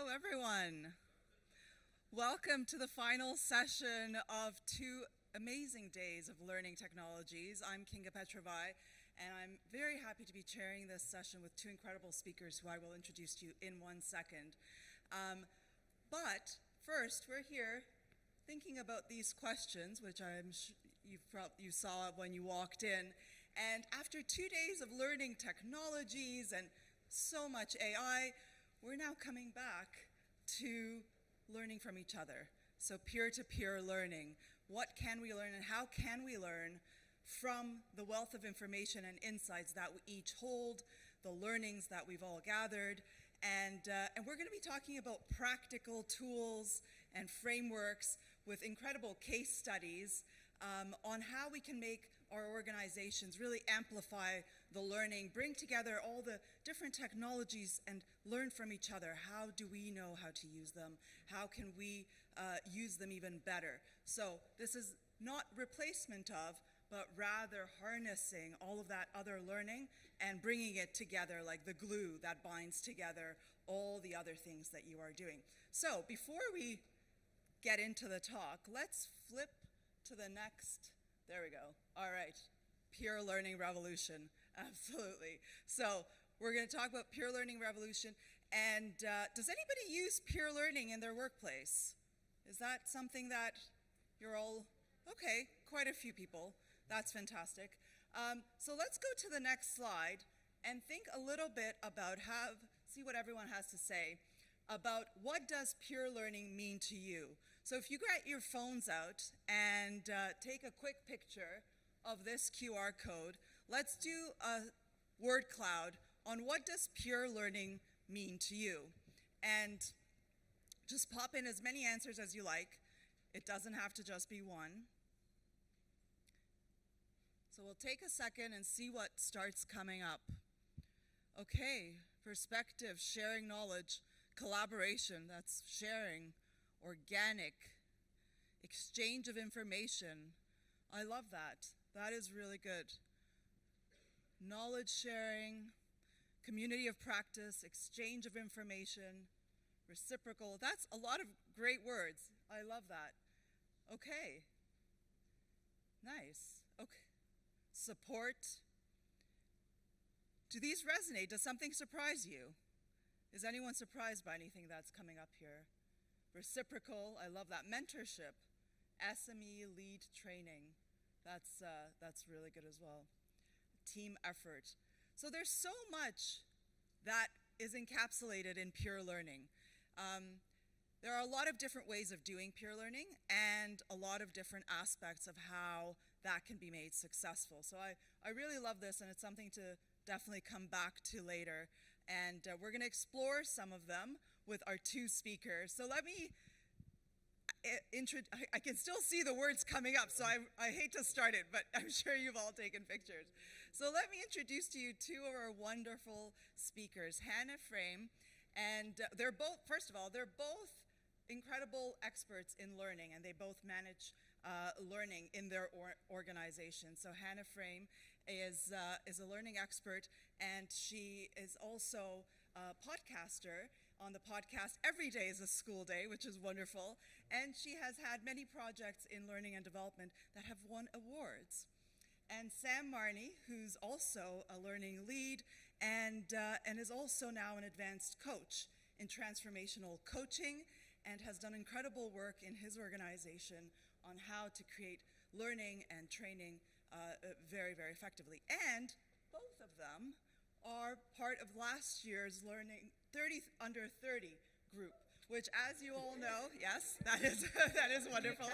Hello, everyone. Welcome to the final session of 2 amazing days of learning technologies. I'm Kinga Petrovai, and I'm very happy to be chairing this session with 2 incredible speakers who I will introduce to you in 1 second. But first, we're here thinking about these questions, which you saw when you walked in. And after 2 days of learning technologies and so much AI, we're now coming back to learning from each other. So peer-to-peer learning. What can we learn and how can we learn from the wealth of information and insights that we each hold, the learnings that we've all gathered, and we're going to be talking about practical tools and frameworks with incredible case studies on how we can make our organizations really amplify the learning, bring together all the different technologies and learn from each other. How do we know how to use them? How can we use them even better? So this is not replacement of, but rather harnessing all of that other learning and bringing it together like the glue that binds together all the other things that you are doing. So before we get into the talk, let's flip to the next. There we go. All right. Peer learning revolution. Absolutely. So we're going to talk about peer learning revolution. And does anybody use peer learning in their workplace? Is that something that you're all, okay, quite a few people. That's fantastic. So let's go to the next slide and think a little bit about see what everyone has to say about what does peer learning mean to you. So if you get your phones out and take a quick picture of this QR code, let's do a word cloud on what does peer learning mean to you. And just pop in as many answers as you like. It doesn't have to just be one. So we'll take a second and see what starts coming up. Okay, perspective, sharing knowledge, collaboration, that's sharing, organic, exchange of information. I love that. That is really good. Knowledge sharing, community of practice, exchange of information, reciprocal. That's a lot of great words. I love that. Okay. Nice. Okay. Support. Do these resonate? Does something surprise you? Is anyone surprised by anything that's coming up here? Reciprocal, I love that. Mentorship, SME lead training, that's really good as well. Team effort. So there's so much that is encapsulated in peer learning. There are a lot of different ways of doing peer learning and a lot of different aspects of how that can be made successful. So I really love this, and it's something to definitely come back to later. And we're going to explore some of them with our 2 speakers. So let me I can still see the words coming up, so I hate to start it, but I'm sure you've all taken pictures. So let me introduce to you 2 of our wonderful speakers, Hannah Frame, and they're both, first of all, they're both incredible experts in learning, and they both manage learning in their organization. So Hannah Frame is a learning expert, and she is also a podcaster on the podcast Every Day is a School Day, which is wonderful. And she has had many projects in learning and development that have won awards. And Sam Marnie, who's also a learning lead and is also now an advanced coach in transformational coaching, and has done incredible work in his organization on how to create learning and training very, very effectively. And both of them are part of last year's Learning Under 30 group, which, as you all know, yes, that is wonderful.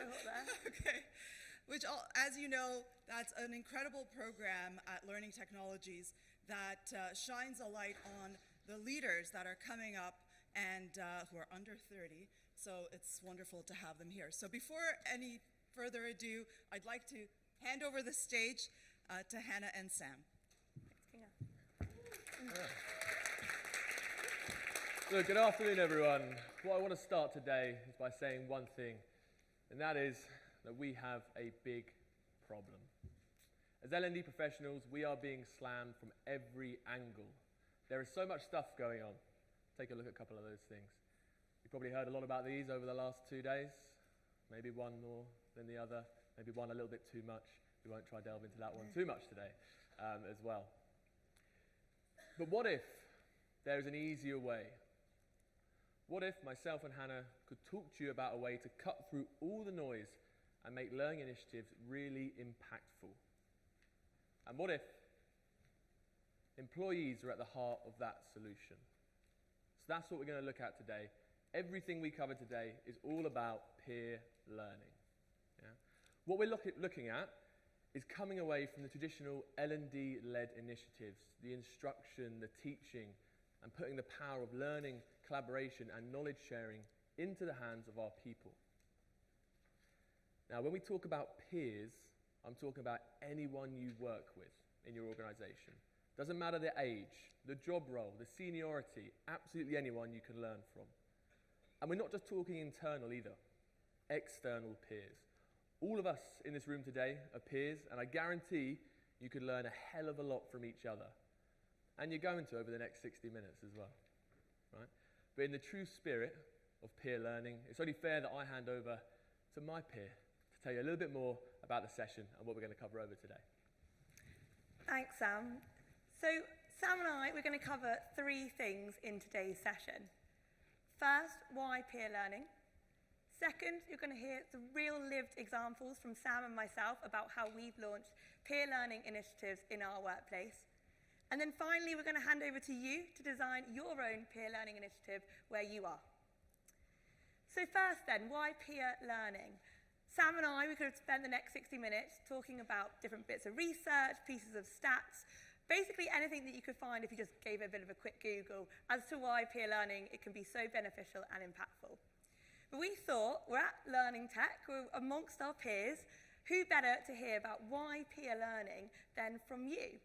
Okay. Which, as you know, that's an incredible program at Learning Technologies that shines a light on the leaders that are coming up and who are under 30. So it's wonderful to have them here. So before any further ado, I'd like to hand over the stage to Hannah and Sam. Thanks, So good afternoon, everyone. What I want to start today is by saying one thing, and that is that we have a big problem. As L&D professionals, we are being slammed from every angle. There is so much stuff going on. Take a look at a couple of those things. probably heard a lot about these over the last 2 days. Maybe one more than the other, maybe one a little bit too much. We won't try delve into that one too much today as well. But what if there is an easier way? What if myself and Hannah could talk to you about a way to cut through all the noise and make learning initiatives really impactful? And what if employees are at the heart of that solution? So that's what we're going to look at today. Everything we cover today is all about peer learning. Yeah? What we're looking at is coming away from the traditional L&D-led initiatives, the instruction, the teaching, and putting the power of learning, collaboration, and knowledge sharing into the hands of our people. Now, when we talk about peers, I'm talking about anyone you work with in your organization. Doesn't matter the age, the job role, the seniority, absolutely anyone you can learn from. And we're not just talking internal either, external peers. All of us in this room today are peers, and I guarantee you could learn a hell of a lot from each other. And you're going to over the next 60 minutes as well, right? But in the true spirit of peer learning, it's only fair that I hand over to my peer to tell you a little bit more about the session and what we're going to cover over today. Thanks, Sam. So Sam and I, we're going to cover 3 things in today's session. First, why peer learning? Second, you're going to hear some real lived examples from Sam and myself about how we've launched peer learning initiatives in our workplace. And then finally, we're going to hand over to you to design your own peer learning initiative where you are. So first then, why peer learning? Sam and I, we could have spent the next 60 minutes talking about different bits of research, pieces of stats, basically anything that you could find if you just gave it a bit of a quick Google as to why peer learning, it can be so beneficial and impactful. But we thought, we're at Learning Tech, we're amongst our peers, who better to hear about why peer learning than from you?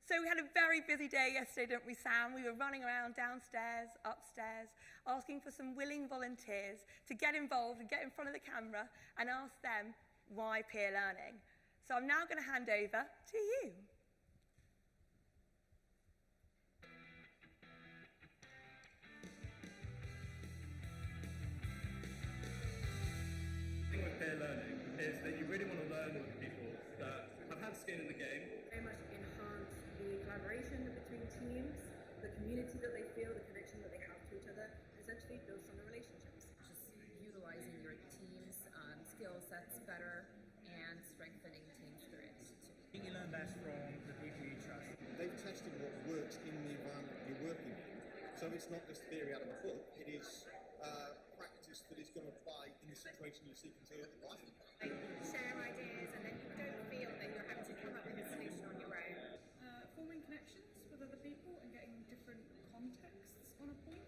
So we had a very busy day yesterday, didn't we, Sam? We were running around downstairs, upstairs, asking for some willing volunteers to get involved and get in front of the camera and ask them why peer learning. So I'm now going to hand over to you. The thing with peer learning is that you really want to learn with people that have had skin in the game. Very much enhance the collaboration between teams, the community that they feel, the connection that they have to each other, and essentially build stronger relationships. Just utilizing your team's skill sets better and strengthening team spirit too. You learn best from the people you trust. They've tested what works in the environment you're working in. So it's not just theory out of a book, it is practice that is going to apply in the situation you're seeking to apply. Share ideas, and then you don't feel that you're having to come up with a solution on your own. Forming connections with other people and getting different contexts on a point.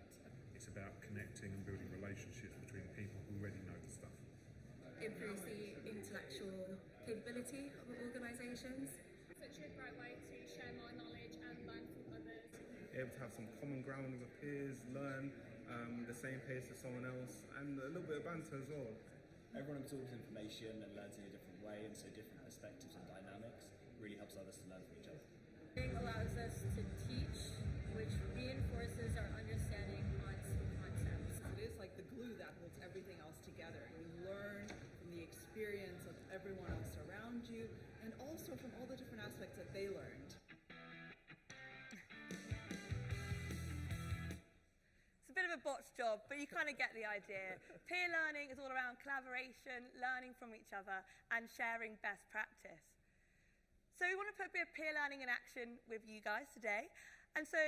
It's about connecting and building relationships between people who already know the stuff. Improves the intellectual capability of organisations. Such a great way to share my knowledge and learn from others. Able to have some common ground with peers, learn the same pace as someone else, and a little bit of banter as well. Everyone absorbs information and learns in a different way, and so different perspectives and dynamics really helps others to learn from each other. It allows us to teach, which reinforces our understanding on some concepts. It is like the glue that holds everything else together. You learn from the experience of everyone else around you, and also from all the different aspects that they learned. Bit of a botched job, but you kind of get the idea. Peer learning is all around collaboration, learning from each other, and sharing best practice. So we want to put a bit of peer learning in action with you guys today. And so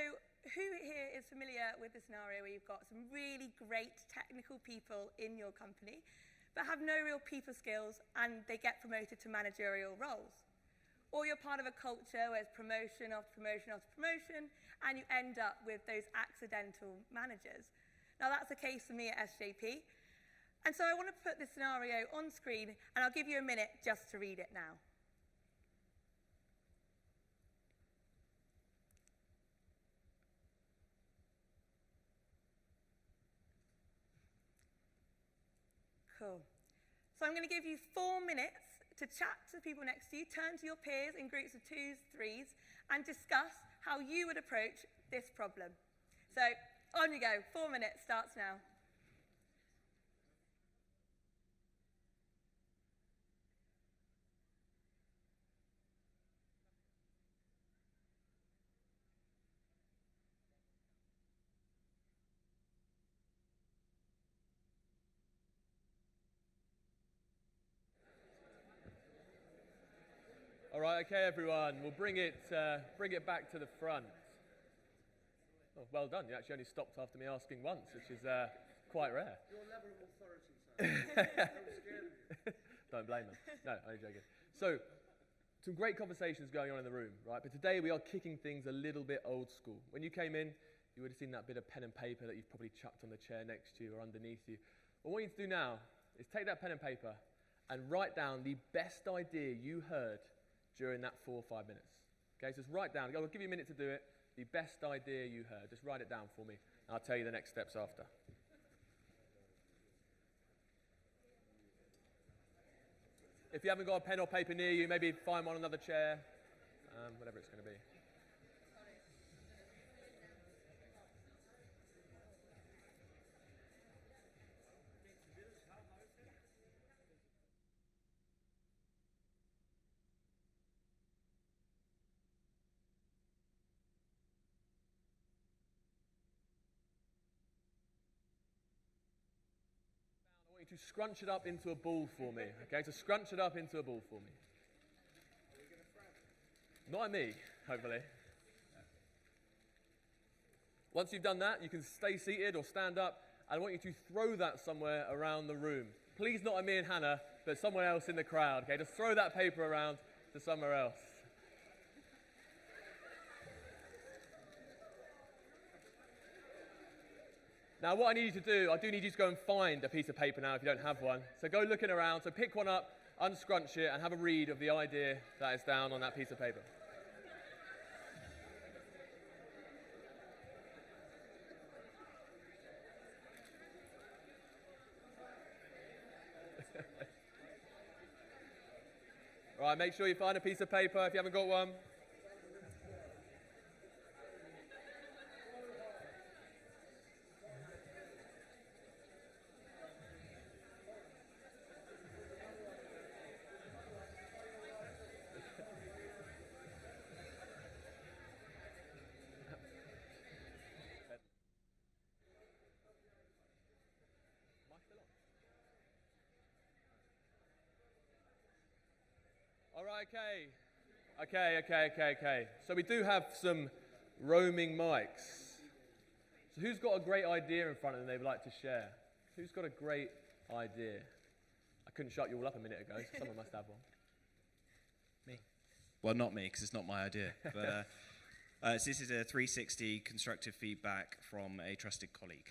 who here is familiar with the scenario where you've got some really great technical people in your company, but have no real people skills, and they get promoted to managerial roles? Or you're part of a culture where it's promotion after promotion after promotion, and you end up with those accidental managers. Now that's the case for me at SJP. And so I want to put this scenario on screen, and I'll give you a minute just to read it now. Cool. So I'm going to give you 4 minutes to chat to the people next to you, turn to your peers in groups of 2s, 3s, and discuss how you would approach this problem. So on you go, 4 minutes starts now. All right, okay, everyone. We'll bring it back to the front. Oh, well done. You actually only stopped after me asking once, which is quite rare. Your level of authority, sir. Don't scare me. Don't blame them. No, only joking. So, some great conversations going on in the room, right? But today we are kicking things a little bit old school. When you came in, you would have seen that bit of pen and paper that you've probably chucked on the chair next to you or underneath you. What I want you to do now is take that pen and paper and write down the best idea you heard during that 4 or 5 minutes. Okay, so just write down. I'll give you a minute to do it. The best idea you heard. Just write it down for me, and I'll tell you the next steps after. If you haven't got a pen or paper near you, maybe find one on another chair, whatever it's going to be. I want you to scrunch it up into a ball for me. Okay, so scrunch it up into a ball for me. Not at me, hopefully. Once you've done that, you can stay seated or stand up. I want you to throw that somewhere around the room. Please not at me and Hannah, but somewhere else in the crowd. Okay, just throw that paper around to somewhere else. Now, what I need you to do, I do need you to go and find a piece of paper now if you don't have one. So go looking around. So pick one up, unscrunch it, and have a read of the idea that is down on that piece of paper. All right, make sure you find a piece of paper if you haven't got one. All right, okay. So we do have some roaming mics. So who's got a great idea in front of them they'd like to share? Who's got a great idea? I couldn't shut you all up a minute ago, so someone must have one. Me. Well, not me, because it's not my idea. But so this is a 360 constructive feedback from a trusted colleague.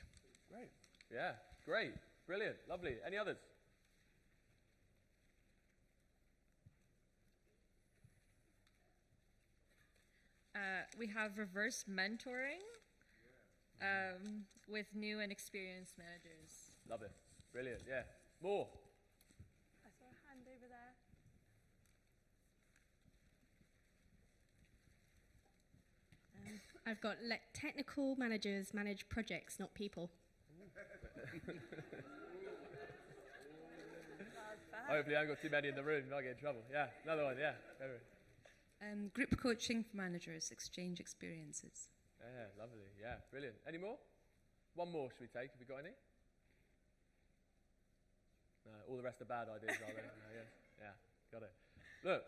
Great. Yeah, great. Brilliant. Lovely. Any others? We have reverse mentoring with new and experienced managers. Love it. Brilliant. Yeah. More. I saw a hand over there. I've got let technical managers manage projects, not people. Hopefully I haven't got too many in the room, I'll get in trouble. Yeah, another one, yeah. Group coaching for managers, exchange experiences. Yeah, lovely, yeah, brilliant. Any more? One more should we take? Have we got any? No, all the rest are bad ideas, are they? No, yeah, got it. Look,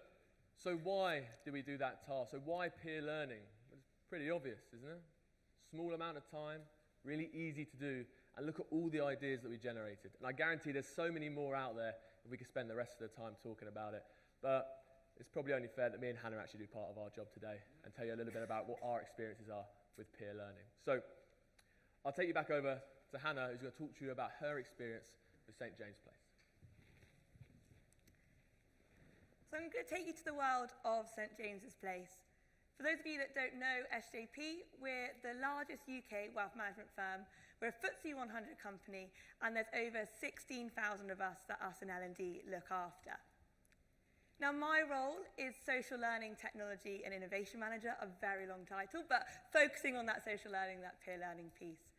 so why do we do that task? So why peer learning? It's pretty obvious, isn't it? Small amount of time, really easy to do, and look at all the ideas that we generated. And I guarantee there's so many more out there that we could spend the rest of the time talking about it. But it's probably only fair that me and Hannah actually do part of our job today and tell you a little bit about what our experiences are with peer learning. So I'll take you back over to Hannah, who's going to talk to you about her experience with St. James Place. So I'm going to take you to the world of St. James's Place. For those of you that don't know SJP, we're the largest UK wealth management firm. We're a FTSE 100 company, and there's over 16,000 of us that us in L&D look after. Now, my role is Social Learning, Technology and Innovation Manager, a very long title, but focusing on that social learning, that peer learning piece.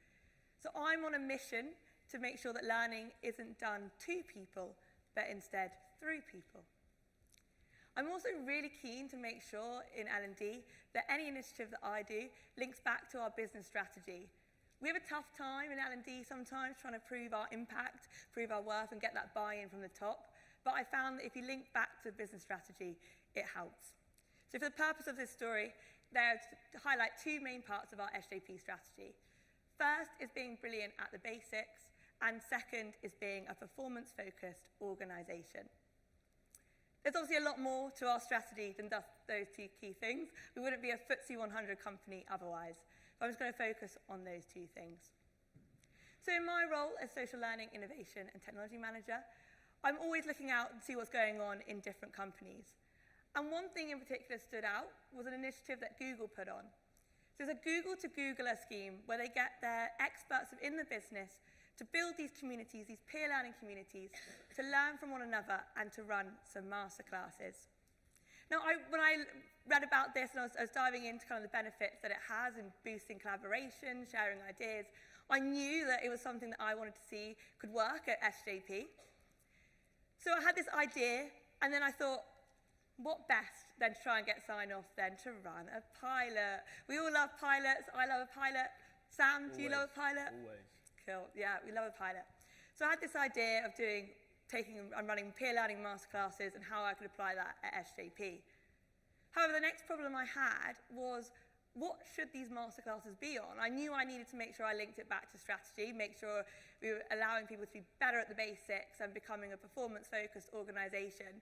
So I'm on a mission to make sure that learning isn't done to people, but instead through people. I'm also really keen to make sure in L&D that any initiative that I do links back to our business strategy. We have a tough time in L&D sometimes trying to prove our impact, prove our worth, and get that buy-in from the top. But I found that if you link back to business strategy, it helps. So for the purpose of this story, there's to highlight two main parts of our SJP strategy. First is being brilliant at the basics, and second is being a performance-focused organisation. There's obviously a lot more to our strategy than just those two key things. We wouldn't be a FTSE 100 company otherwise. But I'm just going to focus on those two things. So in my role as Social Learning, Innovation and Technology Manager, I'm always looking out to see what's going on in different companies. And one thing in particular stood out was an initiative that Google put on. So it's a Google to Googler scheme where they get their experts in the business to build these communities, these peer learning communities, to learn from one another and to run some masterclasses. Now, when I read about this and I was diving into kind of the benefits that it has in boosting collaboration, sharing ideas, I knew that it was something that I wanted to see could work at SJP. So I had this idea, and then I thought, what best than to try and get sign-off then to run a pilot? We all love pilots. I love a pilot. Sam, do you love a pilot? Always. Cool. Yeah, we love a pilot. So I had this idea of taking and running peer learning masterclasses and how I could apply that at SJP. However, the next problem I had was, what should these masterclasses be on? I knew I needed to make sure I linked it back to strategy, make sure we were allowing people to be better at the basics and becoming a performance-focused organisation.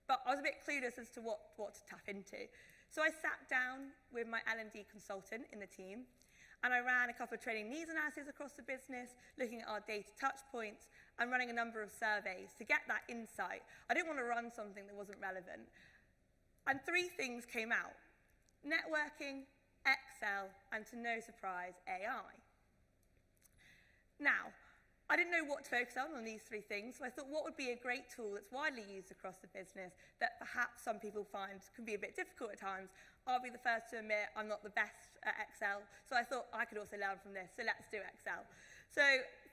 But I was a bit clueless as to what to tap into. So I sat down with my L&D consultant in the team, and I ran a couple of training needs analyses across the business, looking at our data touch points, and running a number of surveys to get that insight. I didn't want to run something that wasn't relevant. And three things came out: networking, Excel, and to no surprise, AI. Now, I didn't know what to focus on these three things, so I thought, what would be a great tool that's widely used across the business that perhaps some people find can be a bit difficult at times? I'll be the first to admit I'm not the best at Excel, so I thought I could also learn from this, so let's do Excel. So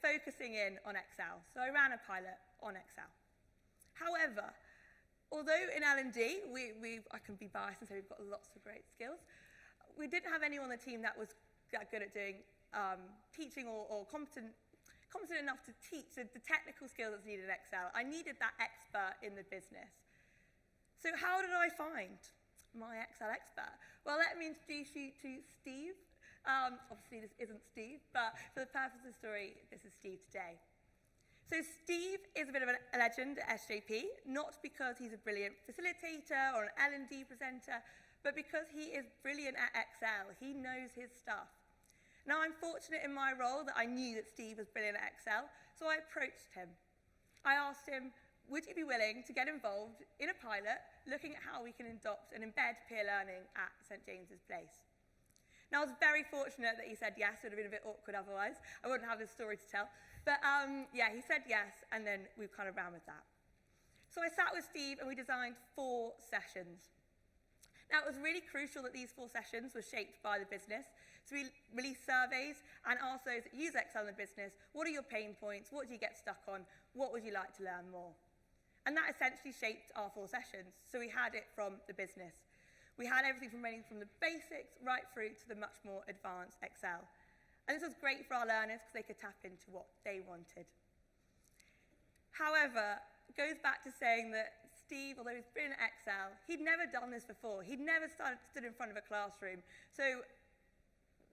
focusing in on Excel. So I ran a pilot on Excel. However, although in L&D, I can be biased and say we've got lots of great skills, we didn't have anyone on the team that was that good at doing teaching or competent enough to teach the technical skills that's needed in Excel. I needed that expert in the business. So how did I find my Excel expert? Well, let me introduce you to Steve. Obviously, this isn't Steve, but for the purpose of the story, this is Steve today. So Steve is a bit of a legend at SJP, not because he's a brilliant facilitator or an L&D presenter, but because he is brilliant at Excel. He knows his stuff. Now, I'm fortunate in my role that I knew that Steve was brilliant at Excel, so I approached him. I asked him, would you be willing to get involved in a pilot looking at how we can adopt and embed peer learning at St James's Place? Now, I was very fortunate that he said yes. It would have been a bit awkward otherwise. I wouldn't have this story to tell. But yeah, he said yes, and then we kind of ran with that. So I sat with Steve, and we designed 4 sessions. Now, it was really crucial that these 4 sessions were shaped by the business. So we released surveys and asked those that use Excel in the business, what are your pain points? What do you get stuck on? What would you like to learn more? And that essentially shaped our 4 sessions. So we had it from the business. We had everything from the basics right through to the much more advanced Excel. And this was great for our learners because they could tap into what they wanted. However, it goes back to saying that Steve, although he's brilliant at Excel, he'd never done this before. He'd never stood in front of a classroom. So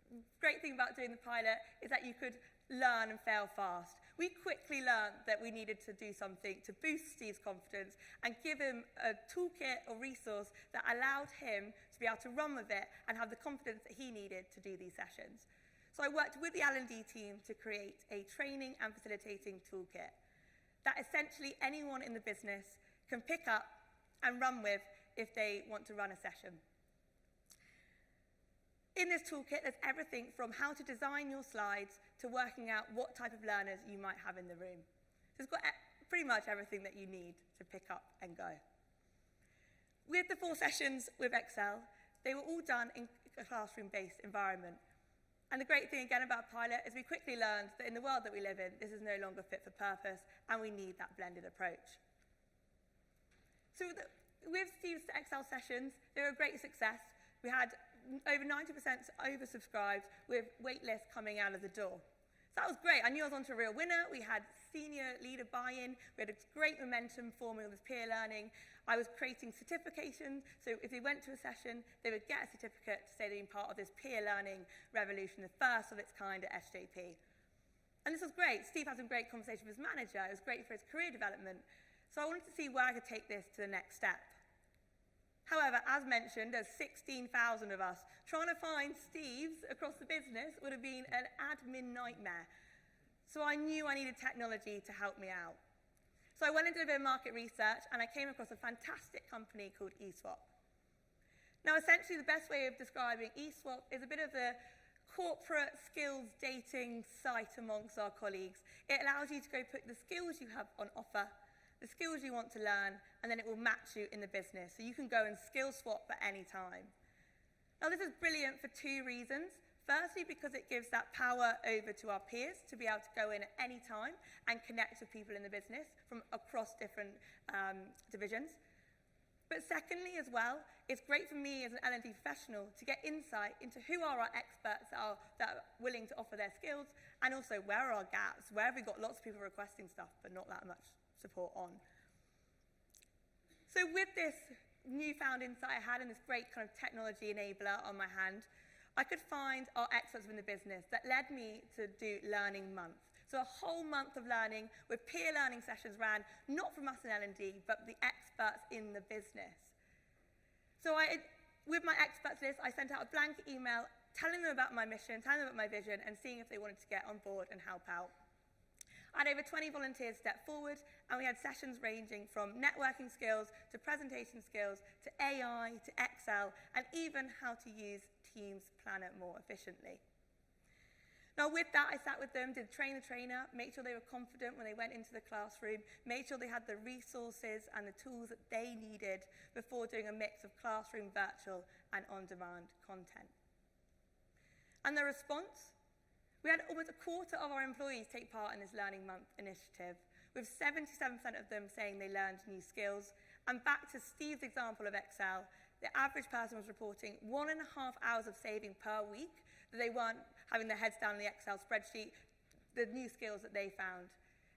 the great thing about doing the pilot is that you could learn and fail fast. We quickly learned that we needed to do something to boost Steve's confidence and give him a toolkit or resource that allowed him to be able to run with it and have the confidence that he needed to do these sessions. So I worked with the L&D team to create a training and facilitating toolkit that essentially anyone in the business can pick up and run with if they want to run a session. In this toolkit, there's everything from how to design your slides to working out what type of learners you might have in the room. So it's got pretty much everything that you need to pick up and go. With the 4 sessions with Excel, they were all done in a classroom-based environment. And the great thing again about Pilot is we quickly learned that in the world that we live in, this is no longer fit for purpose, and we need that blended approach. So with Steve's Excel sessions, they were a great success. We had over 90% oversubscribed with wait lists coming out of the door. So that was great. I knew I was onto a real winner. We had senior leader buy-in. We had a great momentum forming with peer learning. I was creating certifications. So if they went to a session, they would get a certificate to say they've been part of this peer learning revolution, the first of its kind at SJP. And this was great. Steve had some great conversation with his manager. It was great for his career development. So I wanted to see where I could take this to the next step. However, as mentioned, there's 16,000 of us. Trying to find Steves across the business would have been an admin nightmare. So I knew I needed technology to help me out. So I went and did a bit of market research, and I came across a fantastic company called eSwap. Now, essentially, the best way of describing eSwap is a bit of a corporate skills dating site amongst our colleagues. It allows you to go put the skills you have on offer, the skills you want to learn, and then it will match you in the business. So you can go and skill swap at any time. Now, this is brilliant for two reasons. Firstly, because it gives that power over to our peers to be able to go in at any time and connect with people in the business from across different divisions. But secondly, as well, it's great for me as an L&D professional to get insight into who are our experts that are willing to offer their skills, and also where are our gaps, where have we got lots of people requesting stuff but not that much support on. So with this newfound insight I had and this great kind of technology enabler on my hand, I could find our experts within the business that led me to do Learning Month. So a whole month of learning with peer learning sessions ran, not from us in L&D, but the experts in the business. So with my experts list, I sent out a blanket email telling them about my mission, telling them about my vision, and seeing if they wanted to get on board and help out. I had over 20 volunteers step forward, and we had sessions ranging from networking skills to presentation skills to AI to Excel, and even how to use Teams Planner more efficiently. Now with that, I sat with them, did train the trainer, make sure they were confident when they went into the classroom, made sure they had the resources and the tools that they needed before doing a mix of classroom, virtual, and on-demand content. And the response? We had almost a quarter of our employees take part in this Learning Month initiative, with 77% of them saying they learned new skills. And back to Steve's example of Excel, the average person was reporting 1.5 hours of saving per week, that they weren't having their heads down in the Excel spreadsheet, the new skills that they found.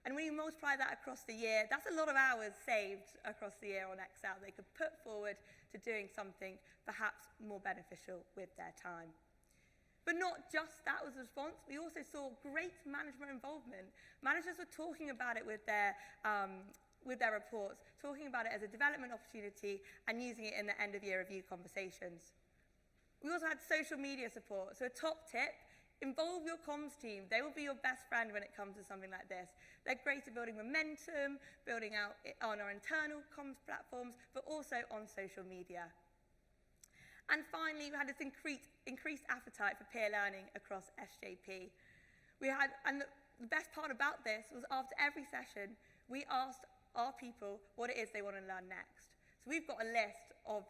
And when you multiply that across the year, that's a lot of hours saved across the year on Excel they could put forward to doing something perhaps more beneficial with their time. But not just that was the response, we also saw great management involvement. Managers were talking about it with their reports, talking about it as a development opportunity and using it in the end-of-year review conversations. We also had social media support. So a top tip, involve your comms team. They will be your best friend when it comes to something like this. They're great at building momentum, building out on our internal comms platforms, but also on social media. And finally, we had this increased appetite for peer learning across SJP. And the best part about this was after every session, we asked our people what it is they want to learn next. So we've got a list of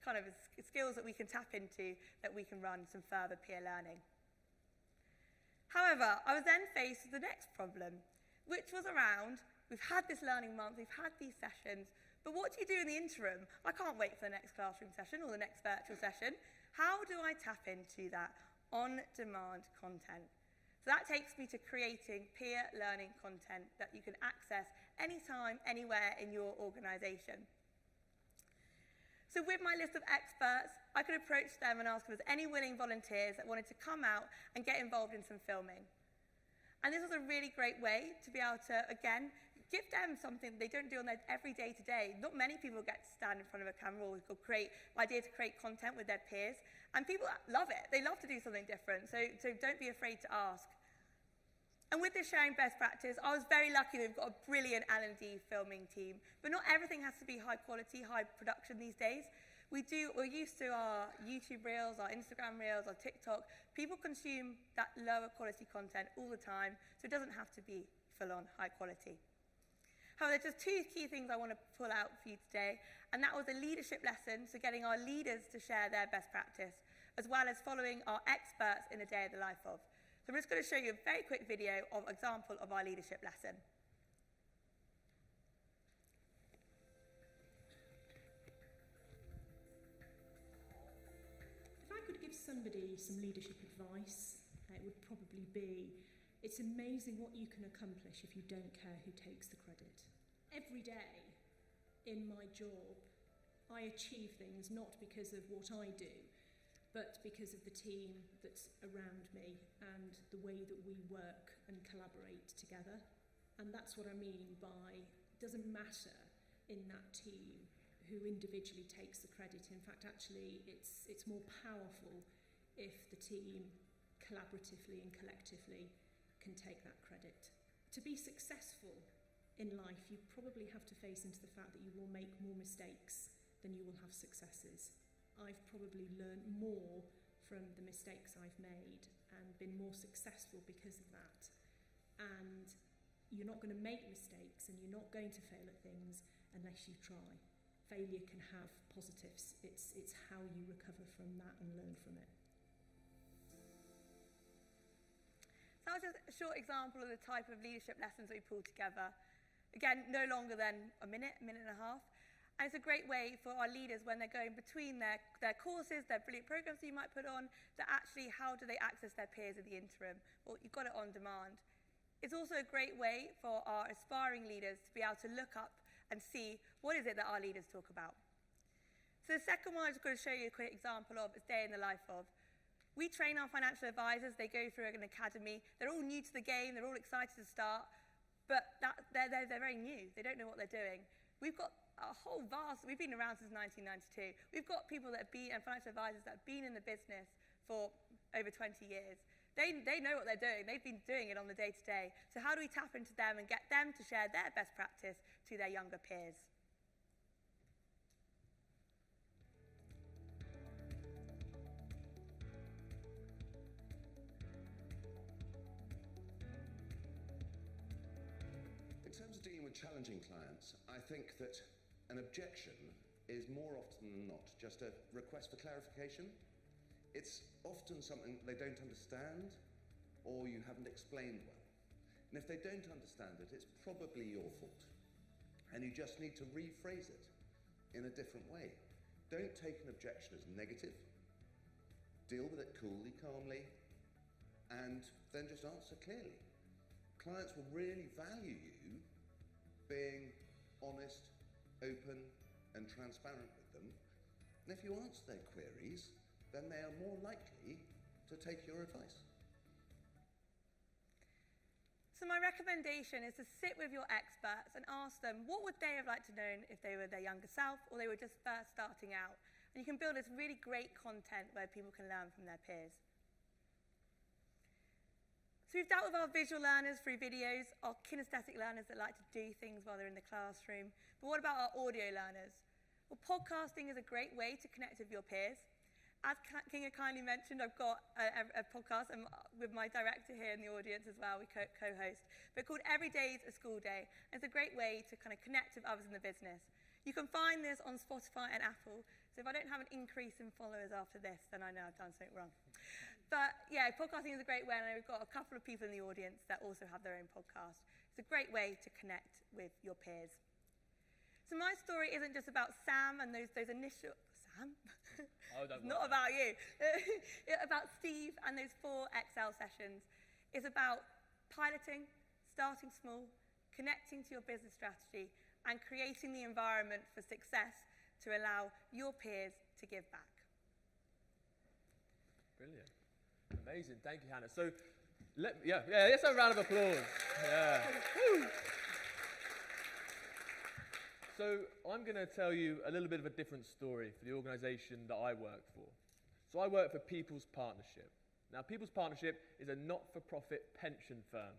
kind of skills that we can tap into that we can run some further peer learning. However, I was then faced with the next problem, which was around, we've had this Learning Month, we've had these sessions, but what do you do in the interim? I can't wait for the next classroom session or the next virtual session. How do I tap into that on-demand content? So that takes me to creating peer learning content that you can access anytime, anywhere in your organisation. So with my list of experts, I could approach them and ask if there's any willing volunteers that wanted to come out and get involved in some filming. And this was a really great way to be able to, again, give them something they don't do on their everyday to day. Not many people get to stand in front of a camera or create content with their peers. And people love it. They love to do something different. So don't be afraid to ask. And with this sharing best practice, I was very lucky that we've got a brilliant L&D filming team. But not everything has to be high quality, high production these days. We're used to our YouTube reels, our Instagram reels, our TikTok. People consume that lower quality content all the time, so it doesn't have to be full-on high quality. However, there's just two key things I want to pull out for you today, and that was a leadership lesson, so getting our leaders to share their best practice, as well as following our experts in a day of the life of. So I'm just going to show you a very quick video of an example of our leadership lesson. If I could give somebody some leadership advice, it would probably be It's amazing what you can accomplish if you don't care who takes the credit. Every day in my job, I achieve things not because of what I do, but because of the team that's around me and the way that we work and collaborate together. And that's what I mean by, it doesn't matter in that team who individually takes the credit. In fact, actually, it's more powerful if the team collaboratively and collectively can take that credit. To be successful in life, you probably have to face into the fact that you will make more mistakes than you will have successes. I've probably learned more from the mistakes I've made and been more successful because of that. And you're not going to make mistakes and you're not going to fail at things unless you try. Failure can have positives. It's how you recover from that and learn from it. So that was just a short example of the type of leadership lessons that we pulled together. Again, no longer than a minute and a half. And it's a great way for our leaders when they're going between their courses, their brilliant programs that you might put on, that actually how do they access their peers in the interim? Well, you've got it on demand. It's also a great way for our aspiring leaders to be able to look up and see what is it that our leaders talk about. So the second one I'm just going to show you a quick example of is Day in the Life of. We train our financial advisors, they go through an academy, they're all new to the game, they're all excited to start, but they're very new, they don't know what they're doing. We've got a whole we've been around since 1992. We've got people that have been, and financial advisors that have been in the business for over 20 years. They know what they're doing. They've been doing it on the day-to-day. So how do we tap into them and get them to share their best practice to their younger peers? In terms of dealing with challenging clients, I think that an objection is more often than not just a request for clarification. It's often something they don't understand or you haven't explained well. And if they don't understand it, it's probably your fault. And you just need to rephrase it in a different way. Don't take an objection as negative. Deal with it coolly, calmly, and then just answer clearly. Clients will really value you being honest, open, and transparent with them. And if you answer their queries, then they are more likely to take your advice. So my recommendation is to sit with your experts and ask them what would they have liked to know if they were their younger self or they were just first starting out. And you can build this really great content where people can learn from their peers. So we've dealt with our visual learners through videos, our kinesthetic learners that like to do things while they're in the classroom. But what about our audio learners? Well, podcasting is a great way to connect with your peers. As Kinga kindly mentioned, I've got a podcast with my director here in the audience as well, we co-host, but called Every Day is a School Day. And it's a great way to kind of connect with others in the business. You can find this on Spotify and Apple, so if I don't have an increase in followers after this, then I know I've done something wrong. But yeah, podcasting is a great way, and we've got a couple of people in the audience that also have their own podcast. It's a great way to connect with your peers. So my story isn't just about Sam and those initial... Sam? Oh, don't Not about you. About Steve and those 4 Excel sessions. It's about piloting, starting small, connecting to your business strategy, and creating the environment for success to allow your peers to give back. Brilliant. Amazing. Thank you, Hannah. So, let's have a round of applause. Yeah. Woo. So, I'm going to tell you a little bit of a different story for the organisation that I work for. So, I work for People's Partnership. Now, People's Partnership is a not-for-profit pension firm.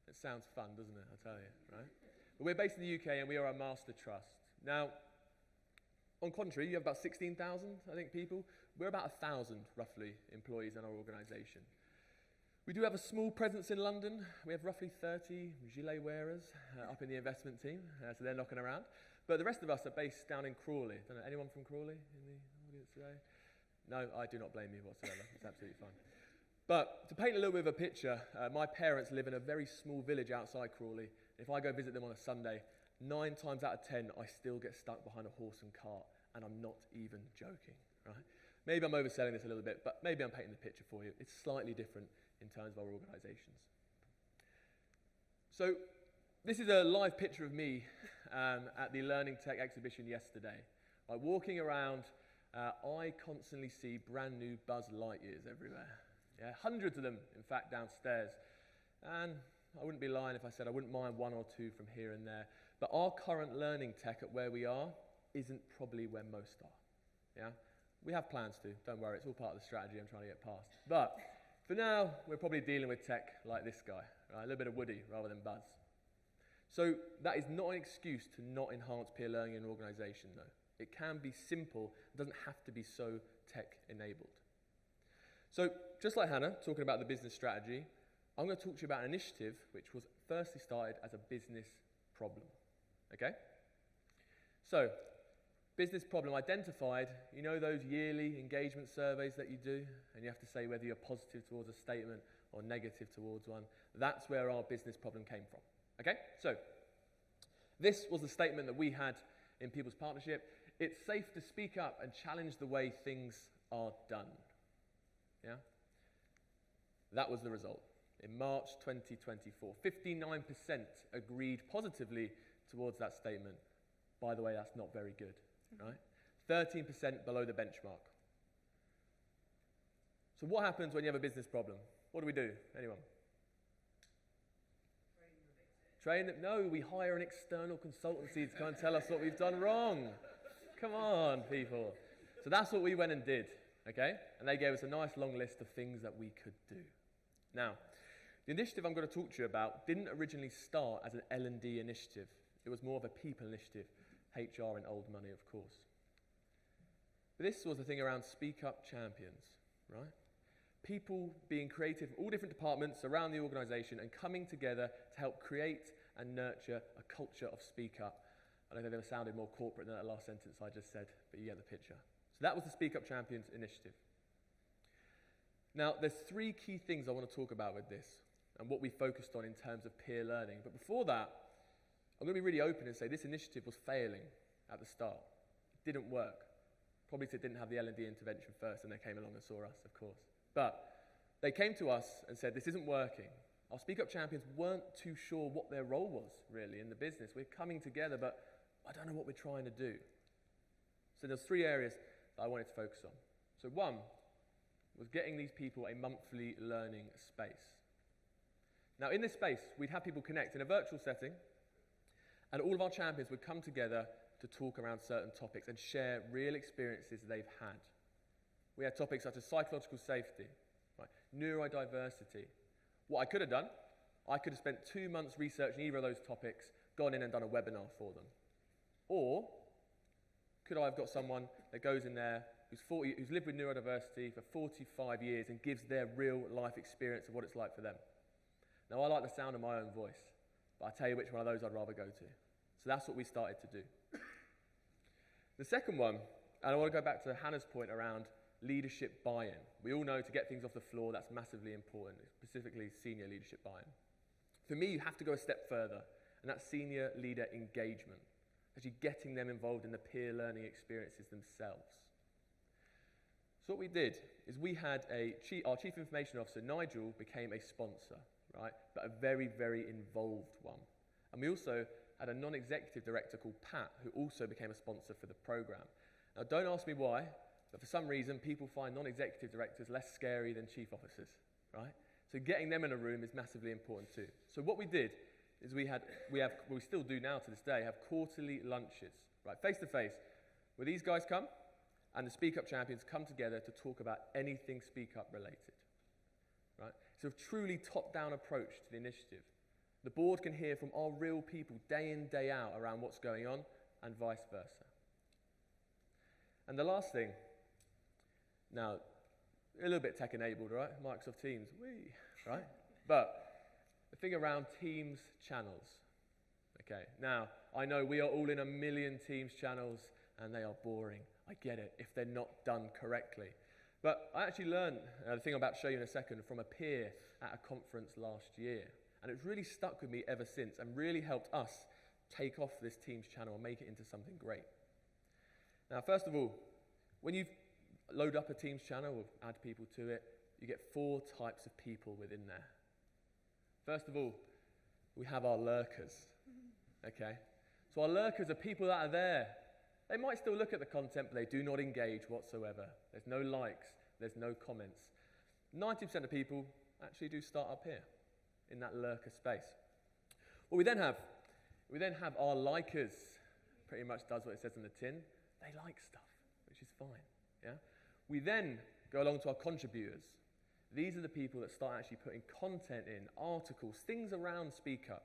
It sounds fun, doesn't it? I tell you, right? But we're based in the UK and we are a master trust. Now, on contrary, you have about 16,000, I think, people. We're about 1,000, roughly, employees in our organisation. We do have a small presence in London. We have roughly 30 gilet wearers up in the investment team, so they're knocking around. But the rest of us are based down in Crawley. Don't know, anyone from Crawley in the audience today? No, I do not blame you whatsoever. It's absolutely fine. But to paint a little bit of a picture, my parents live in a very small village outside Crawley. If I go visit them on a Sunday, 9 times out of 10, I still get stuck behind a horse and cart, and I'm not even joking, right? Maybe I'm overselling this a little bit, but maybe I'm painting the picture for you. It's slightly different in terms of our organisations. So this is a live picture of me at the Learning Tech exhibition yesterday. Like walking around, I constantly see brand new Buzz Lightyears everywhere. Yeah, hundreds of them, in fact, downstairs. And I wouldn't be lying if I said I wouldn't mind one or two from here and there. But our current learning tech at where we are isn't probably where most are. Yeah? We have plans to, don't worry, it's all part of the strategy I'm trying to get past. But for now, we're probably dealing with tech like this guy, right? A little bit of Woody rather than Buzz. So that is not an excuse to not enhance peer learning in an organization, though. It can be simple, it doesn't have to be so tech-enabled. So just like Hannah, talking about the business strategy, I'm going to talk to you about an initiative which was firstly started as a business problem. Okay? So, business problem identified, you know those yearly engagement surveys that you do, and you have to say whether you're positive towards a statement or negative towards one? That's where our business problem came from. Okay? So, this was the statement that we had in People's Partnership. It's safe to speak up and challenge the way things are done. Yeah? That was the result. In March 2024, 59% agreed positively towards that statement. By the way, that's not very good, right? 13% below the benchmark. So what happens when you have a business problem? What do we do? Anyone? Train it? No, we hire an external consultancy to come and tell us what we've done wrong. Come on, people. So that's what we went and did, okay? And they gave us a nice long list of things that we could do. Now, the initiative I'm going to talk to you about didn't originally start as an L&D initiative. It was more of a people initiative, HR and old money, of course. But this was the thing around Speak Up Champions, right? People being creative in all different departments around the organisation and coming together to help create and nurture a culture of Speak Up. I don't think I've ever sounded more corporate than that last sentence I just said, but you get the picture. So that was the Speak Up Champions initiative. Now, there's three key things I want to talk about with this and what we focused on in terms of peer learning. But before that, I'm going to be really open and say this initiative was failing at the start. It didn't work. Probably because it didn't have the L&D intervention first and they came along and saw us, of course. But they came to us and said, this isn't working. Our Speak Up champions weren't too sure what their role was, really, in the business. We're coming together, but I don't know what we're trying to do. So there's three areas that I wanted to focus on. So one was getting these people a monthly learning space. Now, in this space, we'd have people connect in a virtual setting, and all of our champions would come together to talk around certain topics and share real experiences they've had. We had topics such as psychological safety, right, neurodiversity. What I could have done, I could have spent 2 months researching either of those topics, gone in and done a webinar for them. Or could I have got someone that goes in there who's lived with neurodiversity for 45 years and gives their real life experience of what it's like for them. Now, I like the sound of my own voice, but I'll tell you which one of those I'd rather go to. So that's what we started to do. The second one, and I want to go back to Hannah's point around leadership buy-in. We all know to get things off the floor, that's massively important, specifically senior leadership buy-in. For me, you have to go a step further, and that's senior leader engagement, actually getting them involved in the peer learning experiences themselves. So what we did is we had our Chief Information Officer, Nigel, became a sponsor, right? But a very, very involved one. And we also had a non-executive director called Pat, who also became a sponsor for the program. Now, don't ask me why, but for some reason, people find non-executive directors less scary than chief officers, right? So getting them in a room is massively important too. So what we did is we still do now to this day, have quarterly lunches, right, face-to-face, where these guys come, and the Speak Up champions come together to talk about anything Speak Up related, right? So a truly top-down approach to the initiative. The board can hear from our real people day in, day out around what's going on, and vice versa. And the last thing, now, a little bit tech-enabled, right? Microsoft Teams, whee, right? But the thing around Teams channels, okay? Now, I know we are all in a million Teams channels, and they are boring. I get it, if they're not done correctly. But I actually learned the thing I'm about to show you in a second from a peer at a conference last year. And it's really stuck with me ever since and really helped us take off this Teams channel and make it into something great. Now, first of all, when you load up a Teams channel or add people to it, you get 4 types of people within there. First of all, we have our lurkers, okay? So our lurkers are people that are there. They might still look at the content, but they do not engage whatsoever. There's no likes, there's no comments. 90% of people actually do start up here, in that lurker space. What we then have our likers. Pretty much does what it says on the tin. They like stuff, which is fine, yeah? We then go along to our contributors. These are the people that start actually putting content in, articles, things around Speak Up.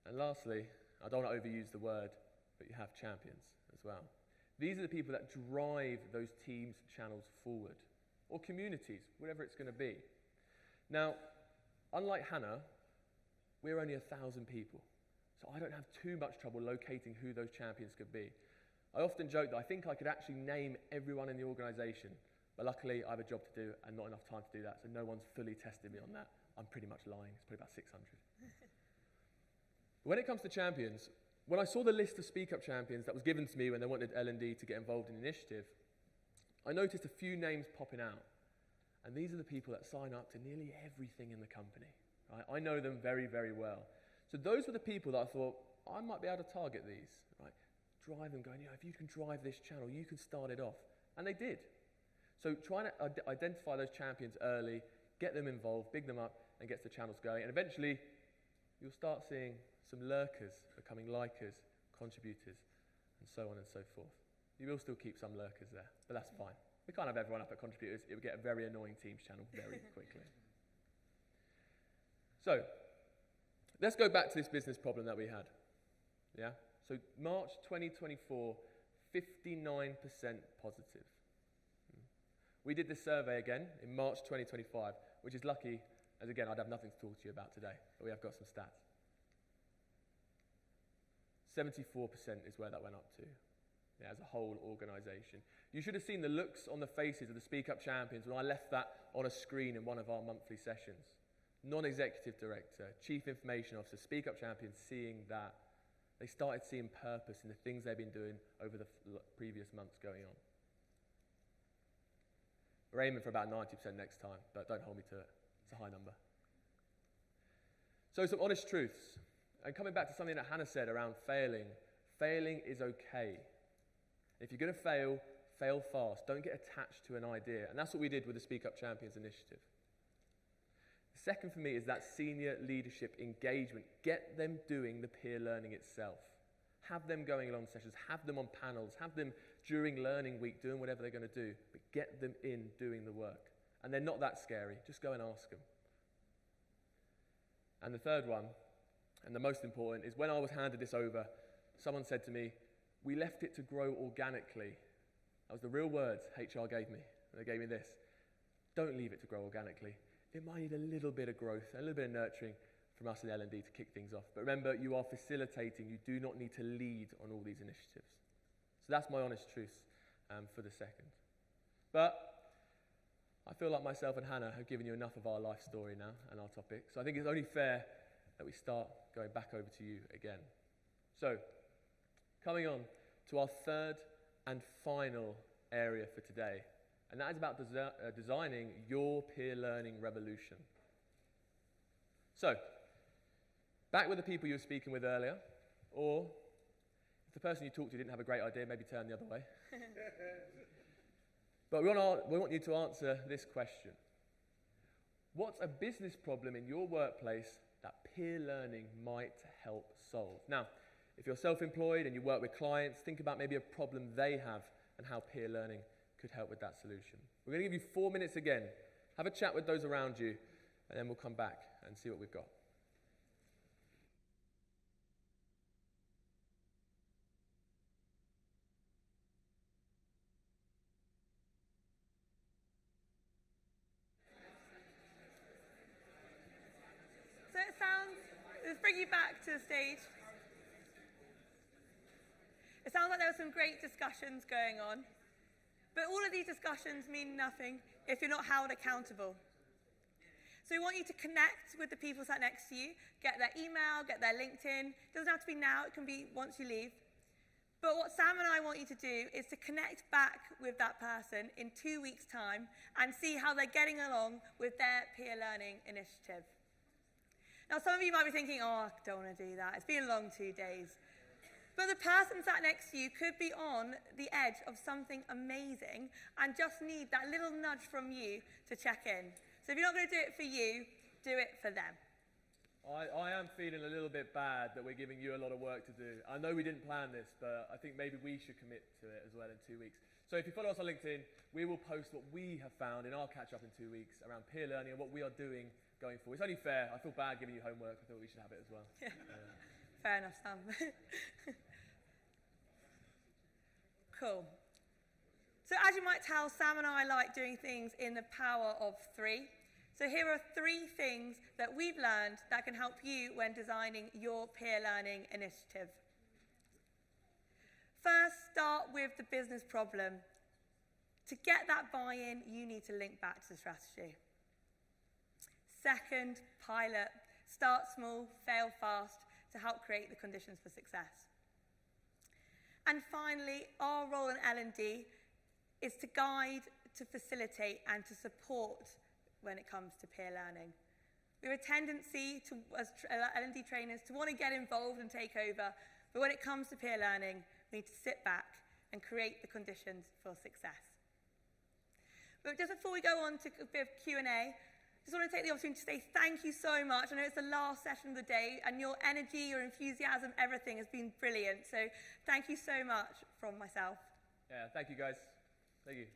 And lastly, I don't want to overuse the word, but you have champions as well. These are the people that drive those teams' channels forward, or communities, whatever it's going to be. Now, unlike Hannah, we're only 1,000 people, so I don't have too much trouble locating who those champions could be. I often joke that I think I could actually name everyone in the organisation, but luckily I have a job to do and not enough time to do that, so no one's fully tested me on that. I'm pretty much lying. It's probably about 600. When it comes to champions, when I saw the list of Speak Up champions that was given to me when they wanted L&D to get involved in the initiative, I noticed a few names popping out. And these are the people that sign up to nearly everything in the company. Right? I know them very, very well. So those were the people that I thought, I might be able to target these. Right? Drive them, going, if you can drive this channel, you can start it off. And they did. So trying to identify those champions early, get them involved, big them up, and get the channels going. And eventually, you'll start seeing some lurkers becoming likers, contributors, and so on and so forth. You will still keep some lurkers there, but that's fine. We can't have everyone up at contributors. It would get a very annoying Teams channel very quickly. So, let's go back to this business problem that we had. Yeah? So, March 2024, 59% positive. We did this survey again in March 2025, which is lucky, as again, I'd have nothing to talk to you about today, but we have got some stats. 74% is where that went up to, as a whole organisation. You should have seen the looks on the faces of the Speak Up champions when I left that on a screen in one of our monthly sessions. Non-executive director, chief information officer, Speak Up champions seeing that. They started seeing purpose in the things they've been doing over the previous months going on. We're aiming for about 90% next time, but don't hold me to it. It's a high number. So some honest truths. And coming back to something that Hannah said around failing. Failing is okay. If you're going to fail, fail fast. Don't get attached to an idea. And that's what we did with the Speak Up Champions initiative. The second for me is that senior leadership engagement. Get them doing the peer learning itself. Have them going along sessions. Have them on panels. Have them during learning week doing whatever they're going to do. But get them in doing the work. And they're not that scary. Just go and ask them. And the third one, and the most important, is when I was handed this over, someone said to me, we left it to grow organically. That was the real words HR gave me. They gave me this. Don't leave it to grow organically. It might need a little bit of growth, a little bit of nurturing from us in L&D to kick things off. But remember, you are facilitating. You do not need to lead on all these initiatives. So that's my honest truth for the second. But I feel like myself and Hannah have given you enough of our life story now and our topic. So I think it's only fair that we start going back over to you again. So, coming on to our third and final area for today, and that is about designing your peer learning revolution. So, back with the people you were speaking with earlier, or if the person you talked to didn't have a great idea, maybe turn the other way. But we want you to answer this question. What's a business problem in your workplace that peer learning might help solve? Now, if you're self-employed and you work with clients, think about maybe a problem they have and how peer learning could help with that solution. We're going to give you 4 minutes again. Have a chat with those around you, and then we'll come back and see what we've got. Let's bring you back to the stage. It sounds like there were some great discussions going on, but all of these discussions mean nothing if you're not held accountable. So we want you to connect with the people sat next to you, get their email, get their LinkedIn. It doesn't have to be now, it can be once you leave. But what Sam and I want you to do is to connect back with that person in 2 weeks' time and see how they're getting along with their peer learning initiative. Now, some of you might be thinking, oh, I don't want to do that. It's been a long 2 days. But the person sat next to you could be on the edge of something amazing and just need that little nudge from you to check in. So if you're not going to do it for you, do it for them. I am feeling a little bit bad that we're giving you a lot of work to do. I know we didn't plan this, but I think maybe we should commit to it as well in 2 weeks. So if you follow us on LinkedIn, we will post what we have found in our catch-up in 2 weeks around peer learning and what we are doing going forward. It's only fair. I feel bad giving you homework. I thought we should have it as well. Yeah. Fair enough, Sam. Cool. So as you might tell, Sam and I like doing things in the power of 3. So here are 3 things that we've learned that can help you when designing your peer learning initiative. First, start with the business problem. To get that buy-in, you need to link back to the strategy. Second, pilot. Start small, fail fast to help create the conditions for success. And finally, our role in L&D is to guide, to facilitate, and to support when it comes to peer learning. We have a tendency to, as L&D trainers, to want to get involved and take over, but when it comes to peer learning, we need to sit back and create the conditions for success. But just before we go on to a bit of Q&A, I just want to take the opportunity to say thank you so much. I know it's the last session of the day, and your energy, your enthusiasm, everything has been brilliant. So thank you so much from myself. Yeah, thank you guys. Thank you.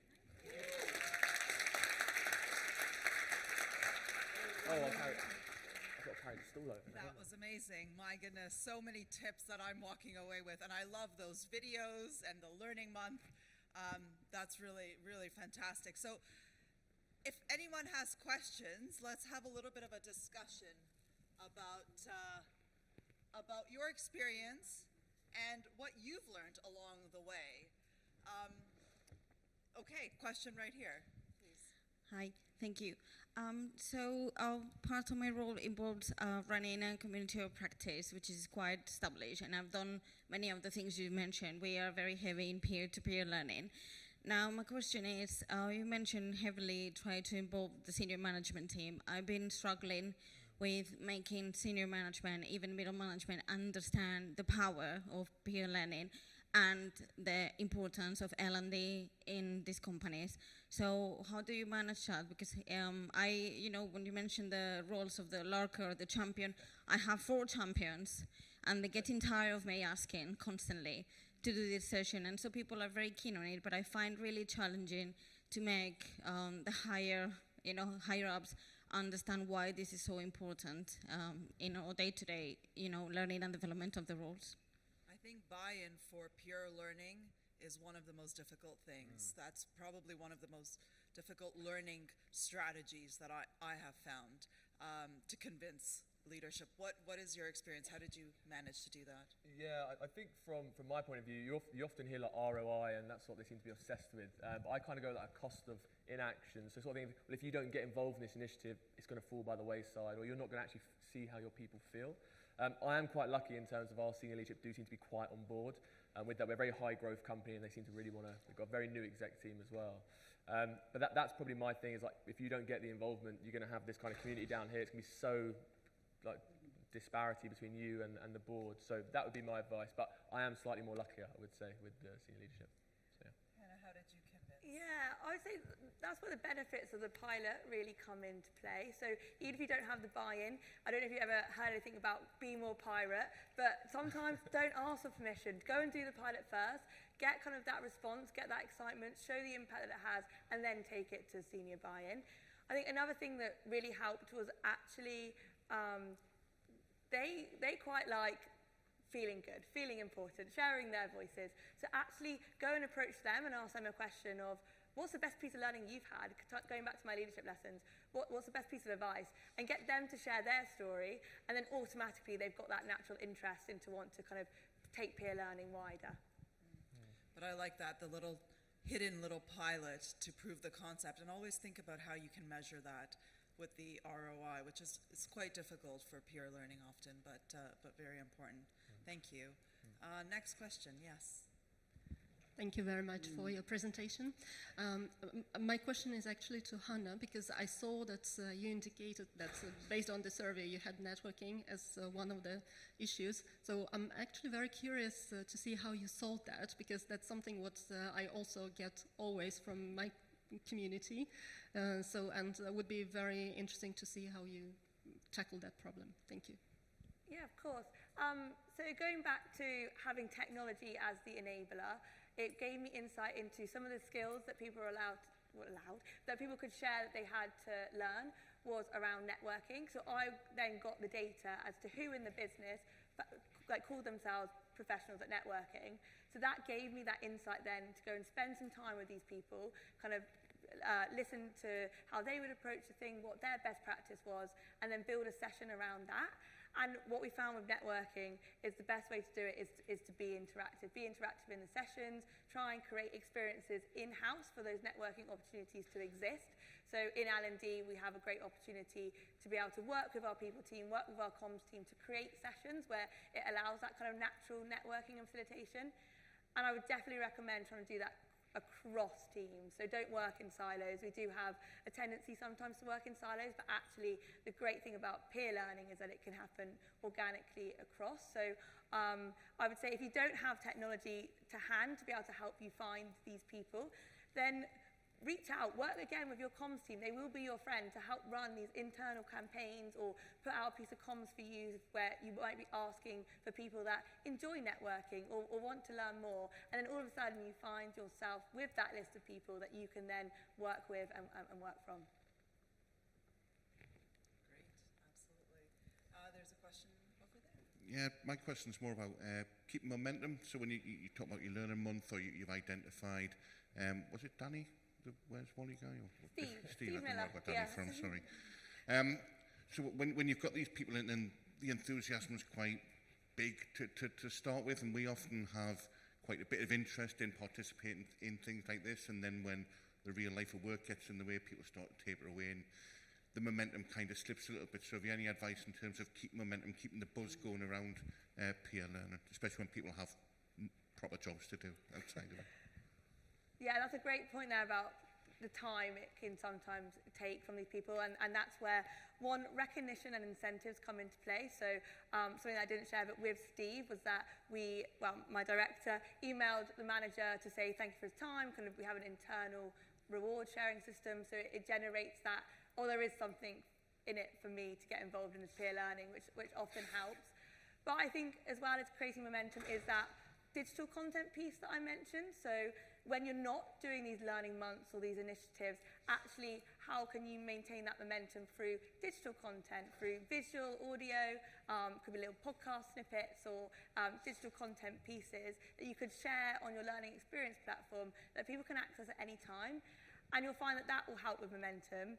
Oh, I've got to carry the stool over. That was amazing. My goodness, so many tips that I'm walking away with. And I love those videos and the Learning Month. That's really, really fantastic. So if anyone has questions, let's have a little bit of a discussion about your experience and what you've learned along the way. Okay, question right here, please. Hi, thank you. So part of my role involves running a community of practice, which is quite established, and I've done many of the things you mentioned. We are very heavy in peer-to-peer learning. Now, my question is, you mentioned heavily try to involve the senior management team. I've been struggling with making senior management, even middle management, understand the power of peer learning and the importance of L&D in these companies. So how do you manage that? Because when you mentioned the roles of the lurker or the champion, I have 4 champions, and they're getting tired of me asking constantly to do this session. And so people are very keen on it, but I find really challenging to make the higher ups understand why this is so important in our day-to-day, learning and development of the roles. I think buy-in for peer learning is one of the most difficult things. That's probably one of the most difficult learning strategies that I have found to convince leadership. What is your experience? How did you manage to do that? Yeah, I think from my point of view, you often hear like ROI, and that's what they seem to be obsessed with. But I kind of go like a cost of inaction. So sort of think, well, if you don't get involved in this initiative, it's going to fall by the wayside, or you're not going to actually see how your people feel. I am quite lucky in terms of our senior leadership do seem to be quite on board. With that, we're a very high growth company, and they seem to really want to. We've got a very new exec team as well. But that's probably my thing. Is like if you don't get the involvement, you're going to have this kind of community down here. It's going to be so like disparity between you and the board. So that would be my advice. But I am slightly more luckier, I would say, with the senior leadership. So, yeah. Hannah, how did you convince? Yeah, I would say that's where the benefits of the pilot really come into play. So even if you don't have the buy-in, I don't know if you've ever heard anything about Be More Pirate, but sometimes don't ask for permission. Go and do the pilot first, get kind of that response, get that excitement, show the impact that it has, and then take it to senior buy-in. I think another thing that really helped was actually they quite like feeling good, feeling important, sharing their voices. So actually go and approach them and ask them a question of, what's the best piece of learning you've had? Going back to my leadership lessons, what's the best piece of advice? And get them to share their story, and then automatically they've got that natural interest into want to kind of take peer learning wider. But I like that, the hidden little pilot to prove the concept, and always think about how you can measure that with the ROI, which is quite difficult for peer learning often, but very important. Thank you. Next question, yes. Thank you very much for your presentation. My question is actually to Hannah, because I saw that you indicated that based on the survey you had networking as one of the issues. So I'm actually very curious to see how you solved that, because that's something what I also get always from my community. And it would be very interesting to see how you tackle that problem. Thank you. Yeah, of course. So going back to having technology as the enabler, it gave me insight into some of the skills that people were that people could share that they had to learn was around networking. So I then got the data as to who in the business called themselves professionals at networking. So that gave me that insight then to go and spend some time with these people, kind of listen to how they would approach the thing, what their best practice was, and then build a session around that. And what we found with networking is the best way to do it is to be interactive. Be interactive in the sessions, try and create experiences in-house for those networking opportunities to exist. So in L&D, we have a great opportunity to be able to work with our people team, work with our comms team to create sessions where it allows that kind of natural networking and facilitation. And I would definitely recommend trying to do that across teams. So don't work in silos. We do have a tendency sometimes to work in silos, but actually the great thing about peer learning is that it can happen organically across. So I would say if you don't have technology to hand to be able to help you find these people, then reach out, work again with your comms team. They will be your friend to help run these internal campaigns or put out a piece of comms for you where you might be asking for people that enjoy networking or want to learn more. And then all of a sudden you find yourself with that list of people that you can then work with and work from. Great, absolutely. There's a question over there. Yeah, my question's more about keeping momentum. So when you talk about your learning month or you've identified, was it Danny? Where's Wally guy? Steve, I don't know where Danny from, sorry. So when you've got these people in, and the enthusiasm is quite big to start with, and we often have quite a bit of interest in participating in things like this, and then when the real life of work gets in the way, people start to taper away, and the momentum kind of slips a little bit. So have you any advice in terms of keeping momentum, keeping the buzz going around peer learning, especially when people have proper jobs to do outside of it? Yeah, that's a great point there about the time it can sometimes take from these people, and that's where one, recognition and incentives come into play. So something I didn't share but with Steve was that my director emailed the manager to say thank you for his time. Kind of, we have an internal reward sharing system, so it generates that, there is something in it for me to get involved in this peer learning, which often helps. But I think as well as creating momentum is that digital content piece that I mentioned. So when you're not doing these learning months or these initiatives, actually how can you maintain that momentum through digital content, through visual, audio, could be little podcast snippets or digital content pieces that you could share on your learning experience platform that people can access at any time. And you'll find that that will help with momentum.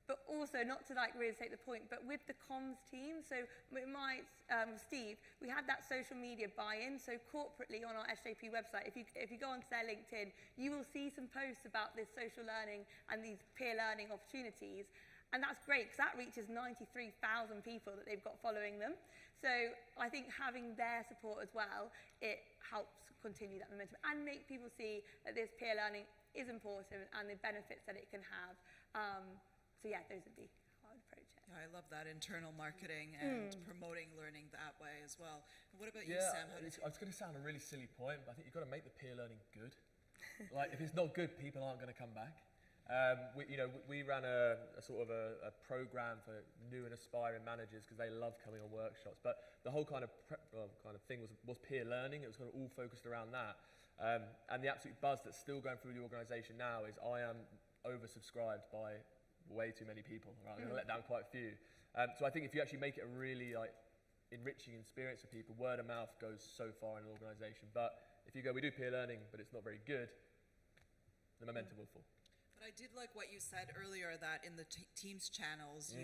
But also, not to really take the point, but with the comms team, so with Steve, we had that social media buy-in, so corporately on our SJP website, if you go onto their LinkedIn, you will see some posts about this social learning and these peer learning opportunities. And that's great, because that reaches 93,000 people that they've got following them. So I think having their support as well, it helps continue that momentum and make people see that this peer learning is important and the benefits that it can have. So yeah, those would be how I'd approach it. Yeah, I love that internal marketing and promoting learning that way as well. And what about you, Sam? It's going to sound a really silly point, but I think you've got to make the peer learning good. Like, if it's not good, people aren't going to come back. We ran a sort of a program for new and aspiring managers because they love coming on workshops. But the whole kind of thing was peer learning. It was kind of all focused around that. And the absolute buzz that's still going through the organisation now is I am oversubscribed by way too many people. Right? I'm going to let down quite a few. So I think if you actually make it a really enriching experience for people, word of mouth goes so far in an organisation. But if you go, we do peer learning, but it's not very good, the momentum will fall. But I did like what you said earlier, that in the Teams channels, you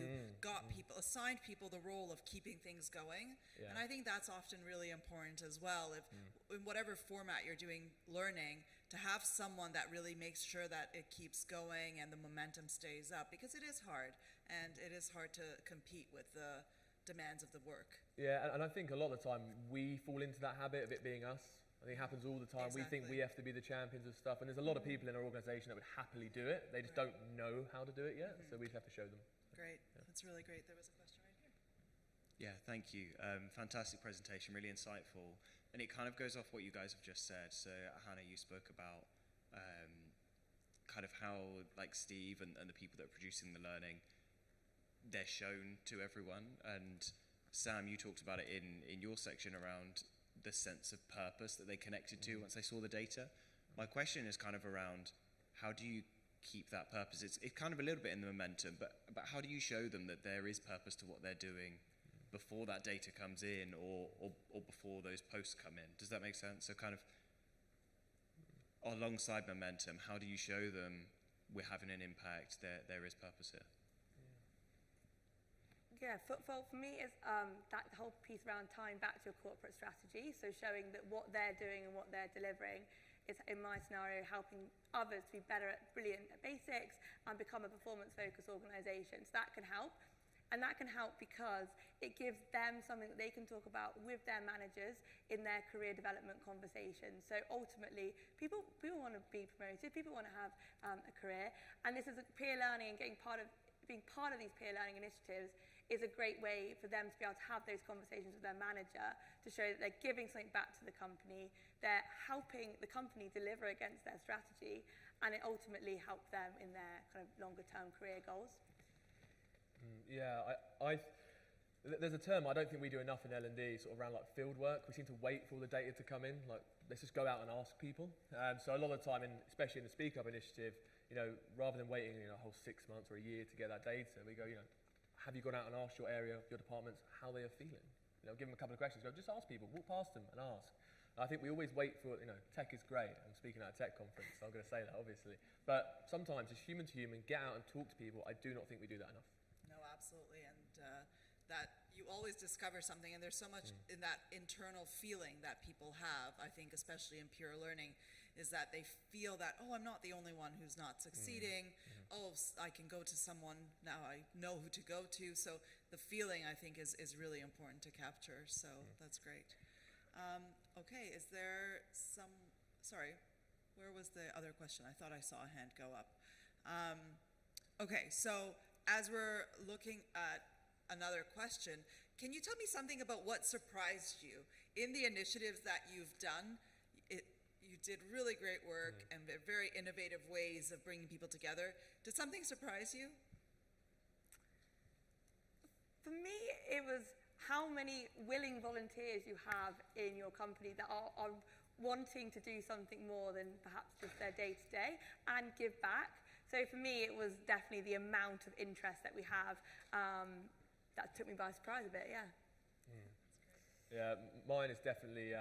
assigned people the role of keeping things going. Yeah. And I think that's often really important as well. If in whatever format you're doing learning, to have someone that really makes sure that it keeps going and the momentum stays up, because it is hard, and it is hard to compete with the demands of the work. Yeah, and I think a lot of the time we fall into that habit of it being us. I think it happens all the time. We think we have to be the champions of stuff, and there's a lot of people in our organisation that would happily do it. They just don't know how to do it yet, so we just have to show them. Great. That's really great. There was a question right here. Yeah, thank you. Fantastic presentation, really insightful. And it kind of goes off what you guys have just said. So, Hannah, you spoke about kind of how, like, Steve and the people that are producing the learning, they're shown to everyone. And Sam, you talked about it in your section around the sense of purpose that they connected to once they saw the data. My question is kind of around, how do you keep that purpose? It's kind of a little bit in the momentum, but how do you show them that there is purpose to what they're doing before that data comes in or before those posts come in? Does that make sense? So kind of alongside momentum, how do you show them we're having an impact, there is purpose here? Yeah, for me, it's that whole piece around tying back to your corporate strategy, so showing that what they're doing and what they're delivering is, in my scenario, helping others to be brilliant at basics and become a performance-focused organisation. So that can help. And that can help because it gives them something that they can talk about with their managers in their career development conversations. So ultimately, people want to be promoted, people want to have a career, and this is peer learning and being part of these peer learning initiatives is a great way for them to be able to have those conversations with their manager to show that they're giving something back to the company, they're helping the company deliver against their strategy, and it ultimately helps them in their kind of longer term career goals. Yeah, there's a term I don't think we do enough in L&D, sort of around like field work. We seem to wait for all the data to come in, like let's just go out and ask people. So a lot of the time, especially in the Speak Up initiative, rather than waiting a whole 6 months or a year to get that data, we go, have you gone out and asked your area, your departments, how they are feeling? Give them a couple of questions. Go, just ask people, walk past them and ask. And I think we always wait for, tech is great. I'm speaking at a tech conference, so I'm going to say that, obviously. But sometimes, just human to human, get out and talk to people. I do not think we do that enough. No, absolutely. And that you always discover something, and there's so much in that internal feeling that people have, I think, especially in pure learning, is that they feel that, oh, I'm not the only one who's not succeeding. Oh, I can go to someone, now I know who to go to. So the feeling, I think, is really important to capture. So that's great. Okay, is there sorry, where was the other question? I thought I saw a hand go up. Okay, so as we're looking at another question, can you tell me something about what surprised you in the initiatives that you've done? You did really great work and very innovative ways of bringing people together. Did something surprise you? For me, it was how many willing volunteers you have in your company that are wanting to do something more than perhaps just their day-to-day and give back. So for me, it was definitely the amount of interest that we have that took me by surprise a bit, yeah. Yeah, mine is definitely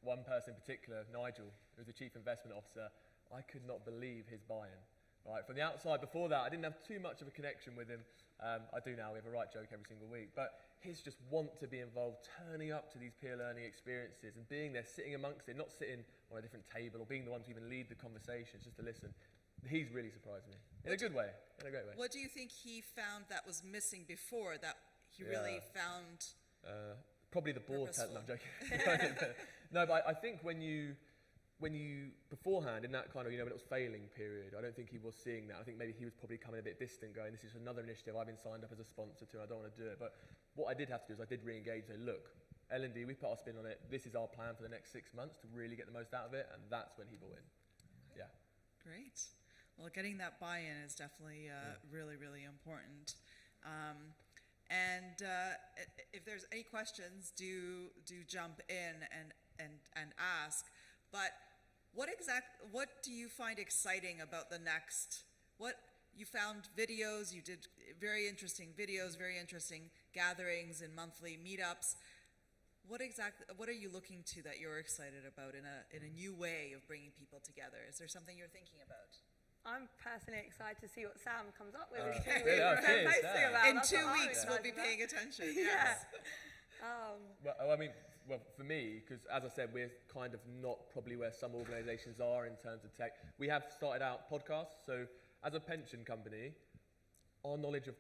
one person in particular, Nigel, who's the Chief Investment Officer. I could not believe his buy-in. Right, from the outside, before that, I didn't have too much of a connection with him. I do now, we have a right joke every single week. But his just want to be involved, turning up to these peer learning experiences and being there, sitting amongst it, not sitting on a different table or being the one to even lead the conversations, just to listen. He's really surprised me, in a good way, in a great way. What do you think he found that was missing before, that he really found probably the board test. No, I'm joking. No, but I think when you beforehand in that kind of, when it was failing period, I don't think he was seeing that. I think maybe he was probably coming a bit distant, going, this is another initiative I've been signed up as a sponsor to, and I don't want to do it. But what I did have to do is I did re-engage and say, look, L&D, we put our spin on it. This is our plan for the next 6 months to really get the most out of it, and that's when he bought in. Yeah. Great. Well, getting that buy-in is definitely really, really important. And if there's any questions, do jump in and ask. But what do you find exciting about the next? What you found videos, you did very interesting videos, very interesting gatherings and monthly meetups. What are you looking to that you're excited about in a new way of bringing people together? Is there something you're thinking about? I'm personally excited to see what Sam comes up with. In 2 weeks, we'll be paying attention. Yes. Well, for me, because as I said, we're kind of not probably where some organisations are in terms of tech. We have started out podcasts. So as a pension company, our knowledge of,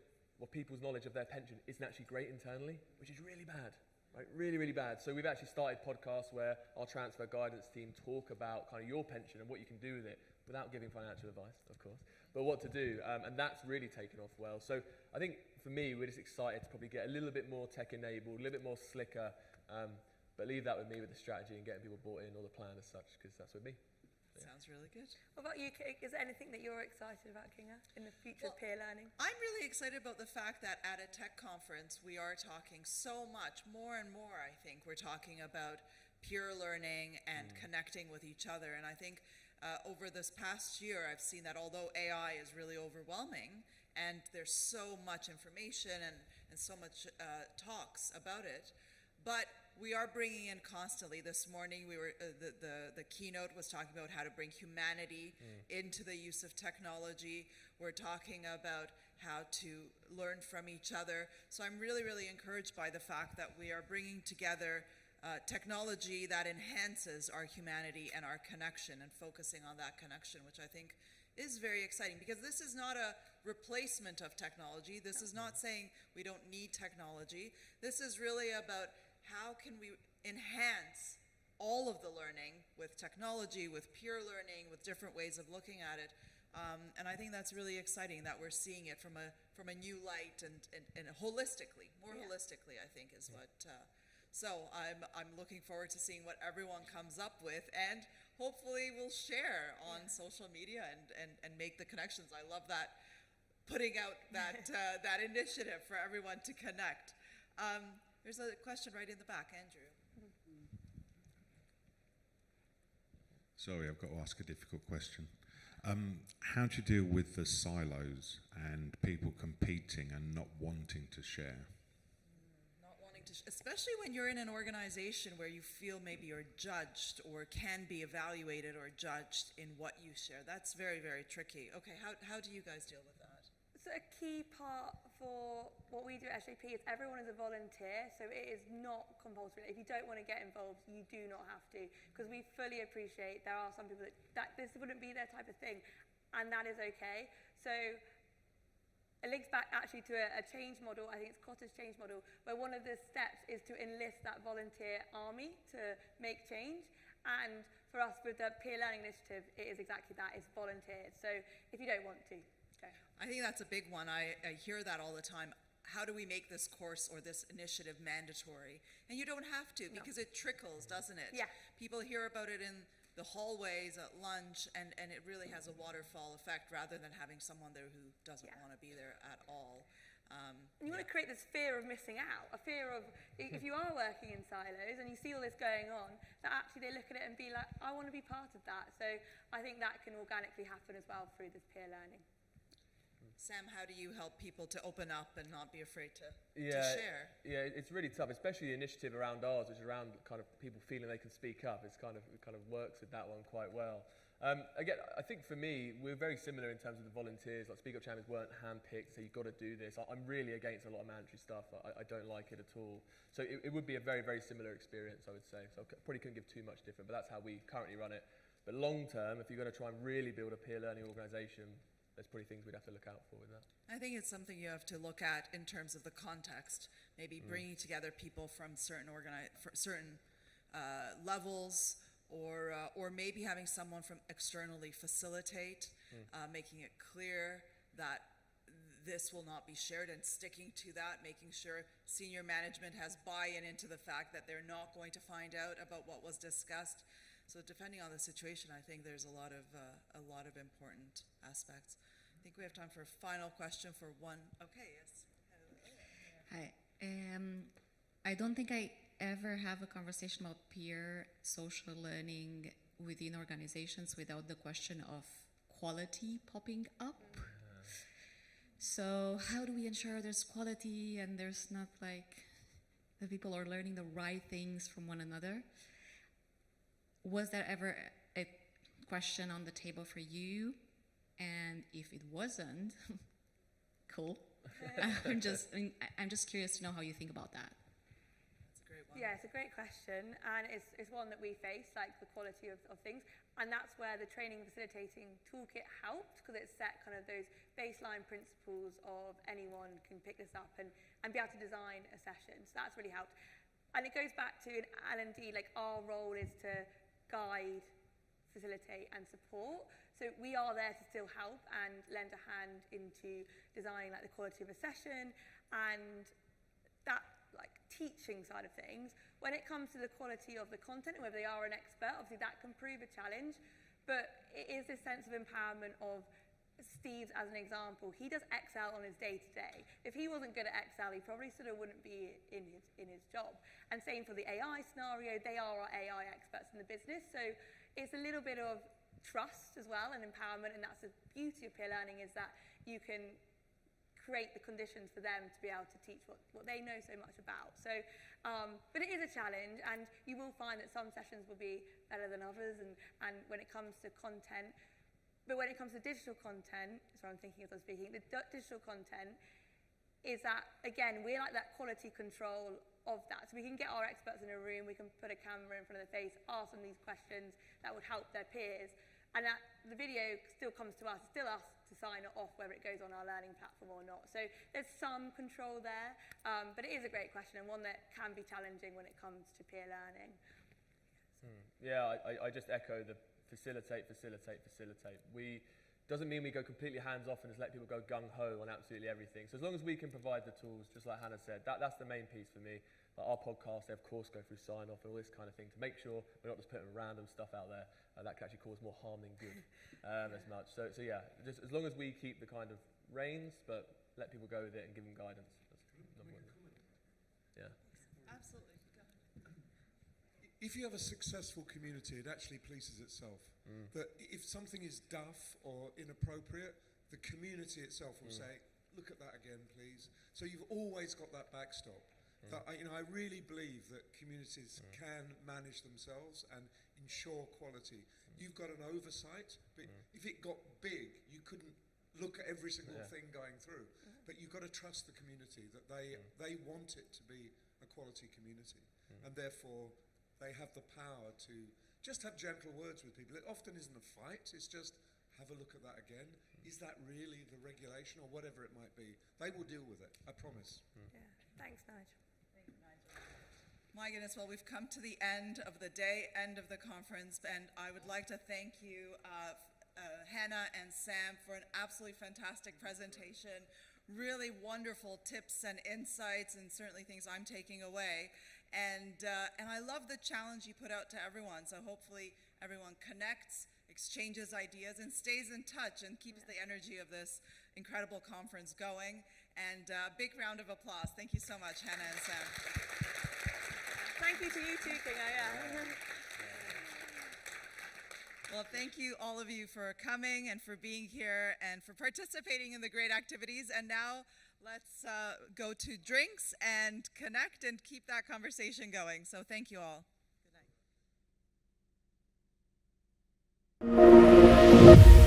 people's knowledge of their pension isn't actually great internally, which is really bad. Right, really, really bad. So we've actually started podcasts where our transfer guidance team talk about kind of your pension and what you can do with it without giving financial advice, of course, but what to do. And that's really taken off well. So I think for me, we're just excited to probably get a little bit more tech-enabled, a little bit more slicker, but leave that with me with the strategy and getting people bought in or the plan as such, because that's with me. Sounds really good. What about you, Kate? Is there anything that you're excited about, Kinga, in the future of peer learning? I'm really excited about the fact that at a tech conference, we are talking so much, more and more, I think, we're talking about peer learning and connecting with each other. And I think over this past year, I've seen that although AI is really overwhelming, and there's so much information and so much talks about it, but we are bringing in constantly. This morning, we were the keynote was talking about how to bring humanity into the use of technology. We're talking about how to learn from each other. So I'm really, really encouraged by the fact that we are bringing together technology that enhances our humanity and our connection, and focusing on that connection, which I think is very exciting, because this is not a replacement of technology. This is not saying we don't need technology. This is really about how can we enhance all of the learning with technology, with peer learning, with different ways of looking at it. And I think that's really exciting that we're seeing it from a new light and holistically, holistically, I think is what. So I'm looking forward to seeing what everyone comes up with, and hopefully we'll share on social media and make the connections. I love that, putting out that that initiative for everyone to connect. There's a question right in the back, Andrew. Sorry, I've got to ask a difficult question. How do you deal with the silos and people competing and not wanting to share? Not wanting to, especially when you're in an organization where you feel maybe you're judged or can be evaluated or judged in what you share. That's very, very tricky. Okay, how do you guys deal with that? So a key part for what we do at SJP is everyone is a volunteer, so it is not compulsory. If you don't want to get involved, you do not have to, because we fully appreciate there are some people that this wouldn't be their type of thing, and that is okay. So it links back actually to a change model. I think it's cottage change model, where one of the steps is to enlist that volunteer army to make change. And for us with the peer learning initiative, it is exactly that, it's volunteers. So if you don't want to, okay. I think that's a big one. I hear that all the time. How do we make this course or this initiative mandatory? And you don't have to, because it trickles, doesn't it? Yeah. People hear about it in the hallways at lunch, and it really has a waterfall effect, rather than having someone there who doesn't want to be there at all. You want to create this fear of missing out, a fear of, if you are working in silos and you see all this going on, that actually they look at it and be like, I want to be part of that. So I think that can organically happen as well through this peer learning. Sam, how do you help people to open up and not be afraid to share? Yeah, it's really tough, especially the initiative around ours, which is around kind of people feeling they can speak up. It kind of works with that one quite well. Again, I think for me, we're very similar in terms of the volunteers. Like Speak Up Champions weren't handpicked, so you've got to do this. I'm really against a lot of mandatory stuff. I don't like it at all. So it would be a very, very similar experience, I would say. So I probably couldn't give too much different, but that's how we currently run it. But long term, if you're going to try and really build a peer learning organisation, there's probably things we'd have to look out for with that. I think it's something you have to look at in terms of the context. Maybe bringing together people from certain levels, or maybe having someone from externally facilitate, making it clear that this will not be shared, and sticking to that, making sure senior management has buy-in into the fact that they're not going to find out about what was discussed. So depending on the situation, I think there's a lot of important aspects. I think we have time for a final question for one. Okay, yes. Hi. I don't think I ever have a conversation about peer social learning within organizations without the question of quality popping up. So how do we ensure there's quality and there's not like the people are learning the right things from one another? Was there ever a question on the table for you? And if it wasn't, cool. I'm just curious to know how you think about that. That's a great one. Yeah, it's a great question, and it's one that we face, like the quality of things. And that's where the training facilitating toolkit helped, because it set kind of those baseline principles of anyone can pick this up and be able to design a session. So that's really helped. And it goes back to in L&D, like our role is to guide, facilitate and support. So we are there to still help and lend a hand into designing like the quality of a session and that like teaching side of things. When it comes to the quality of the content, whether they are an expert, obviously that can prove a challenge, but it is this sense of empowerment of Steve's as an example. He does Excel on his day-to-day. If he wasn't good at Excel, he probably sort of wouldn't be in his job. And same for the AI scenario, they are our AI experts in the business. So it's a little bit of trust as well and empowerment, and that's the beauty of peer learning, is that you can create the conditions for them to be able to teach what they know so much about. So, but it is a challenge, and you will find that some sessions will be better than others, and when it comes to content. But when it comes to digital content, sorry, I'm thinking as I'm speaking, the digital content is that, again, we're like that quality control of that. So we can get our experts in a room, we can put a camera in front of their face, ask them these questions that would help their peers. And that the video still comes to us, it's still us to sign it off whether it goes on our learning platform or not. So there's some control there, but it is a great question and one that can be challenging when it comes to peer learning. Yeah, I just echo the facilitate. Doesn't mean we go completely hands off and just let people go gung-ho on absolutely everything. So as long as we can provide the tools, just like Hannah said, that's the main piece for me. Like our podcast, they of course go through sign-off and all this kind of thing to make sure we're not just putting random stuff out there that can actually cause more harm than good as much. So yeah, just as long as we keep the kind of reins, but let people go with it and give them guidance. That's number one. Yeah. Absolutely. If you have a successful community, it actually pleases itself. That if something is duff or inappropriate, the community itself will say, look at that again, please. So you've always got that backstop. That I really believe that communities can manage themselves and ensure quality. You've got an oversight, but if it got big, you couldn't look at every single thing going through. But you've got to trust the community, that they want it to be a quality community. And therefore, they have the power to just have gentle words with people. It often isn't a fight, it's just have a look at that again. Is that really the regulation or whatever it might be? They will deal with it, I promise. Yeah, thanks, Nigel. My goodness, well, we've come to the end of the day, end of the conference, and I would like to thank you, Hannah and Sam, for an absolutely fantastic presentation. Really wonderful tips and insights, and certainly things I'm taking away. And I love the challenge you put out to everyone. So hopefully everyone connects, exchanges ideas, and stays in touch and keeps the energy of this incredible conference going. And a big round of applause. Thank you so much, Hannah and Sam. Thank you to you too, Kinga. Yeah. Well, thank you, all of you, for coming and for being here and for participating in the great activities. And now let's go to drinks and connect and keep that conversation going. So thank you all. Good night.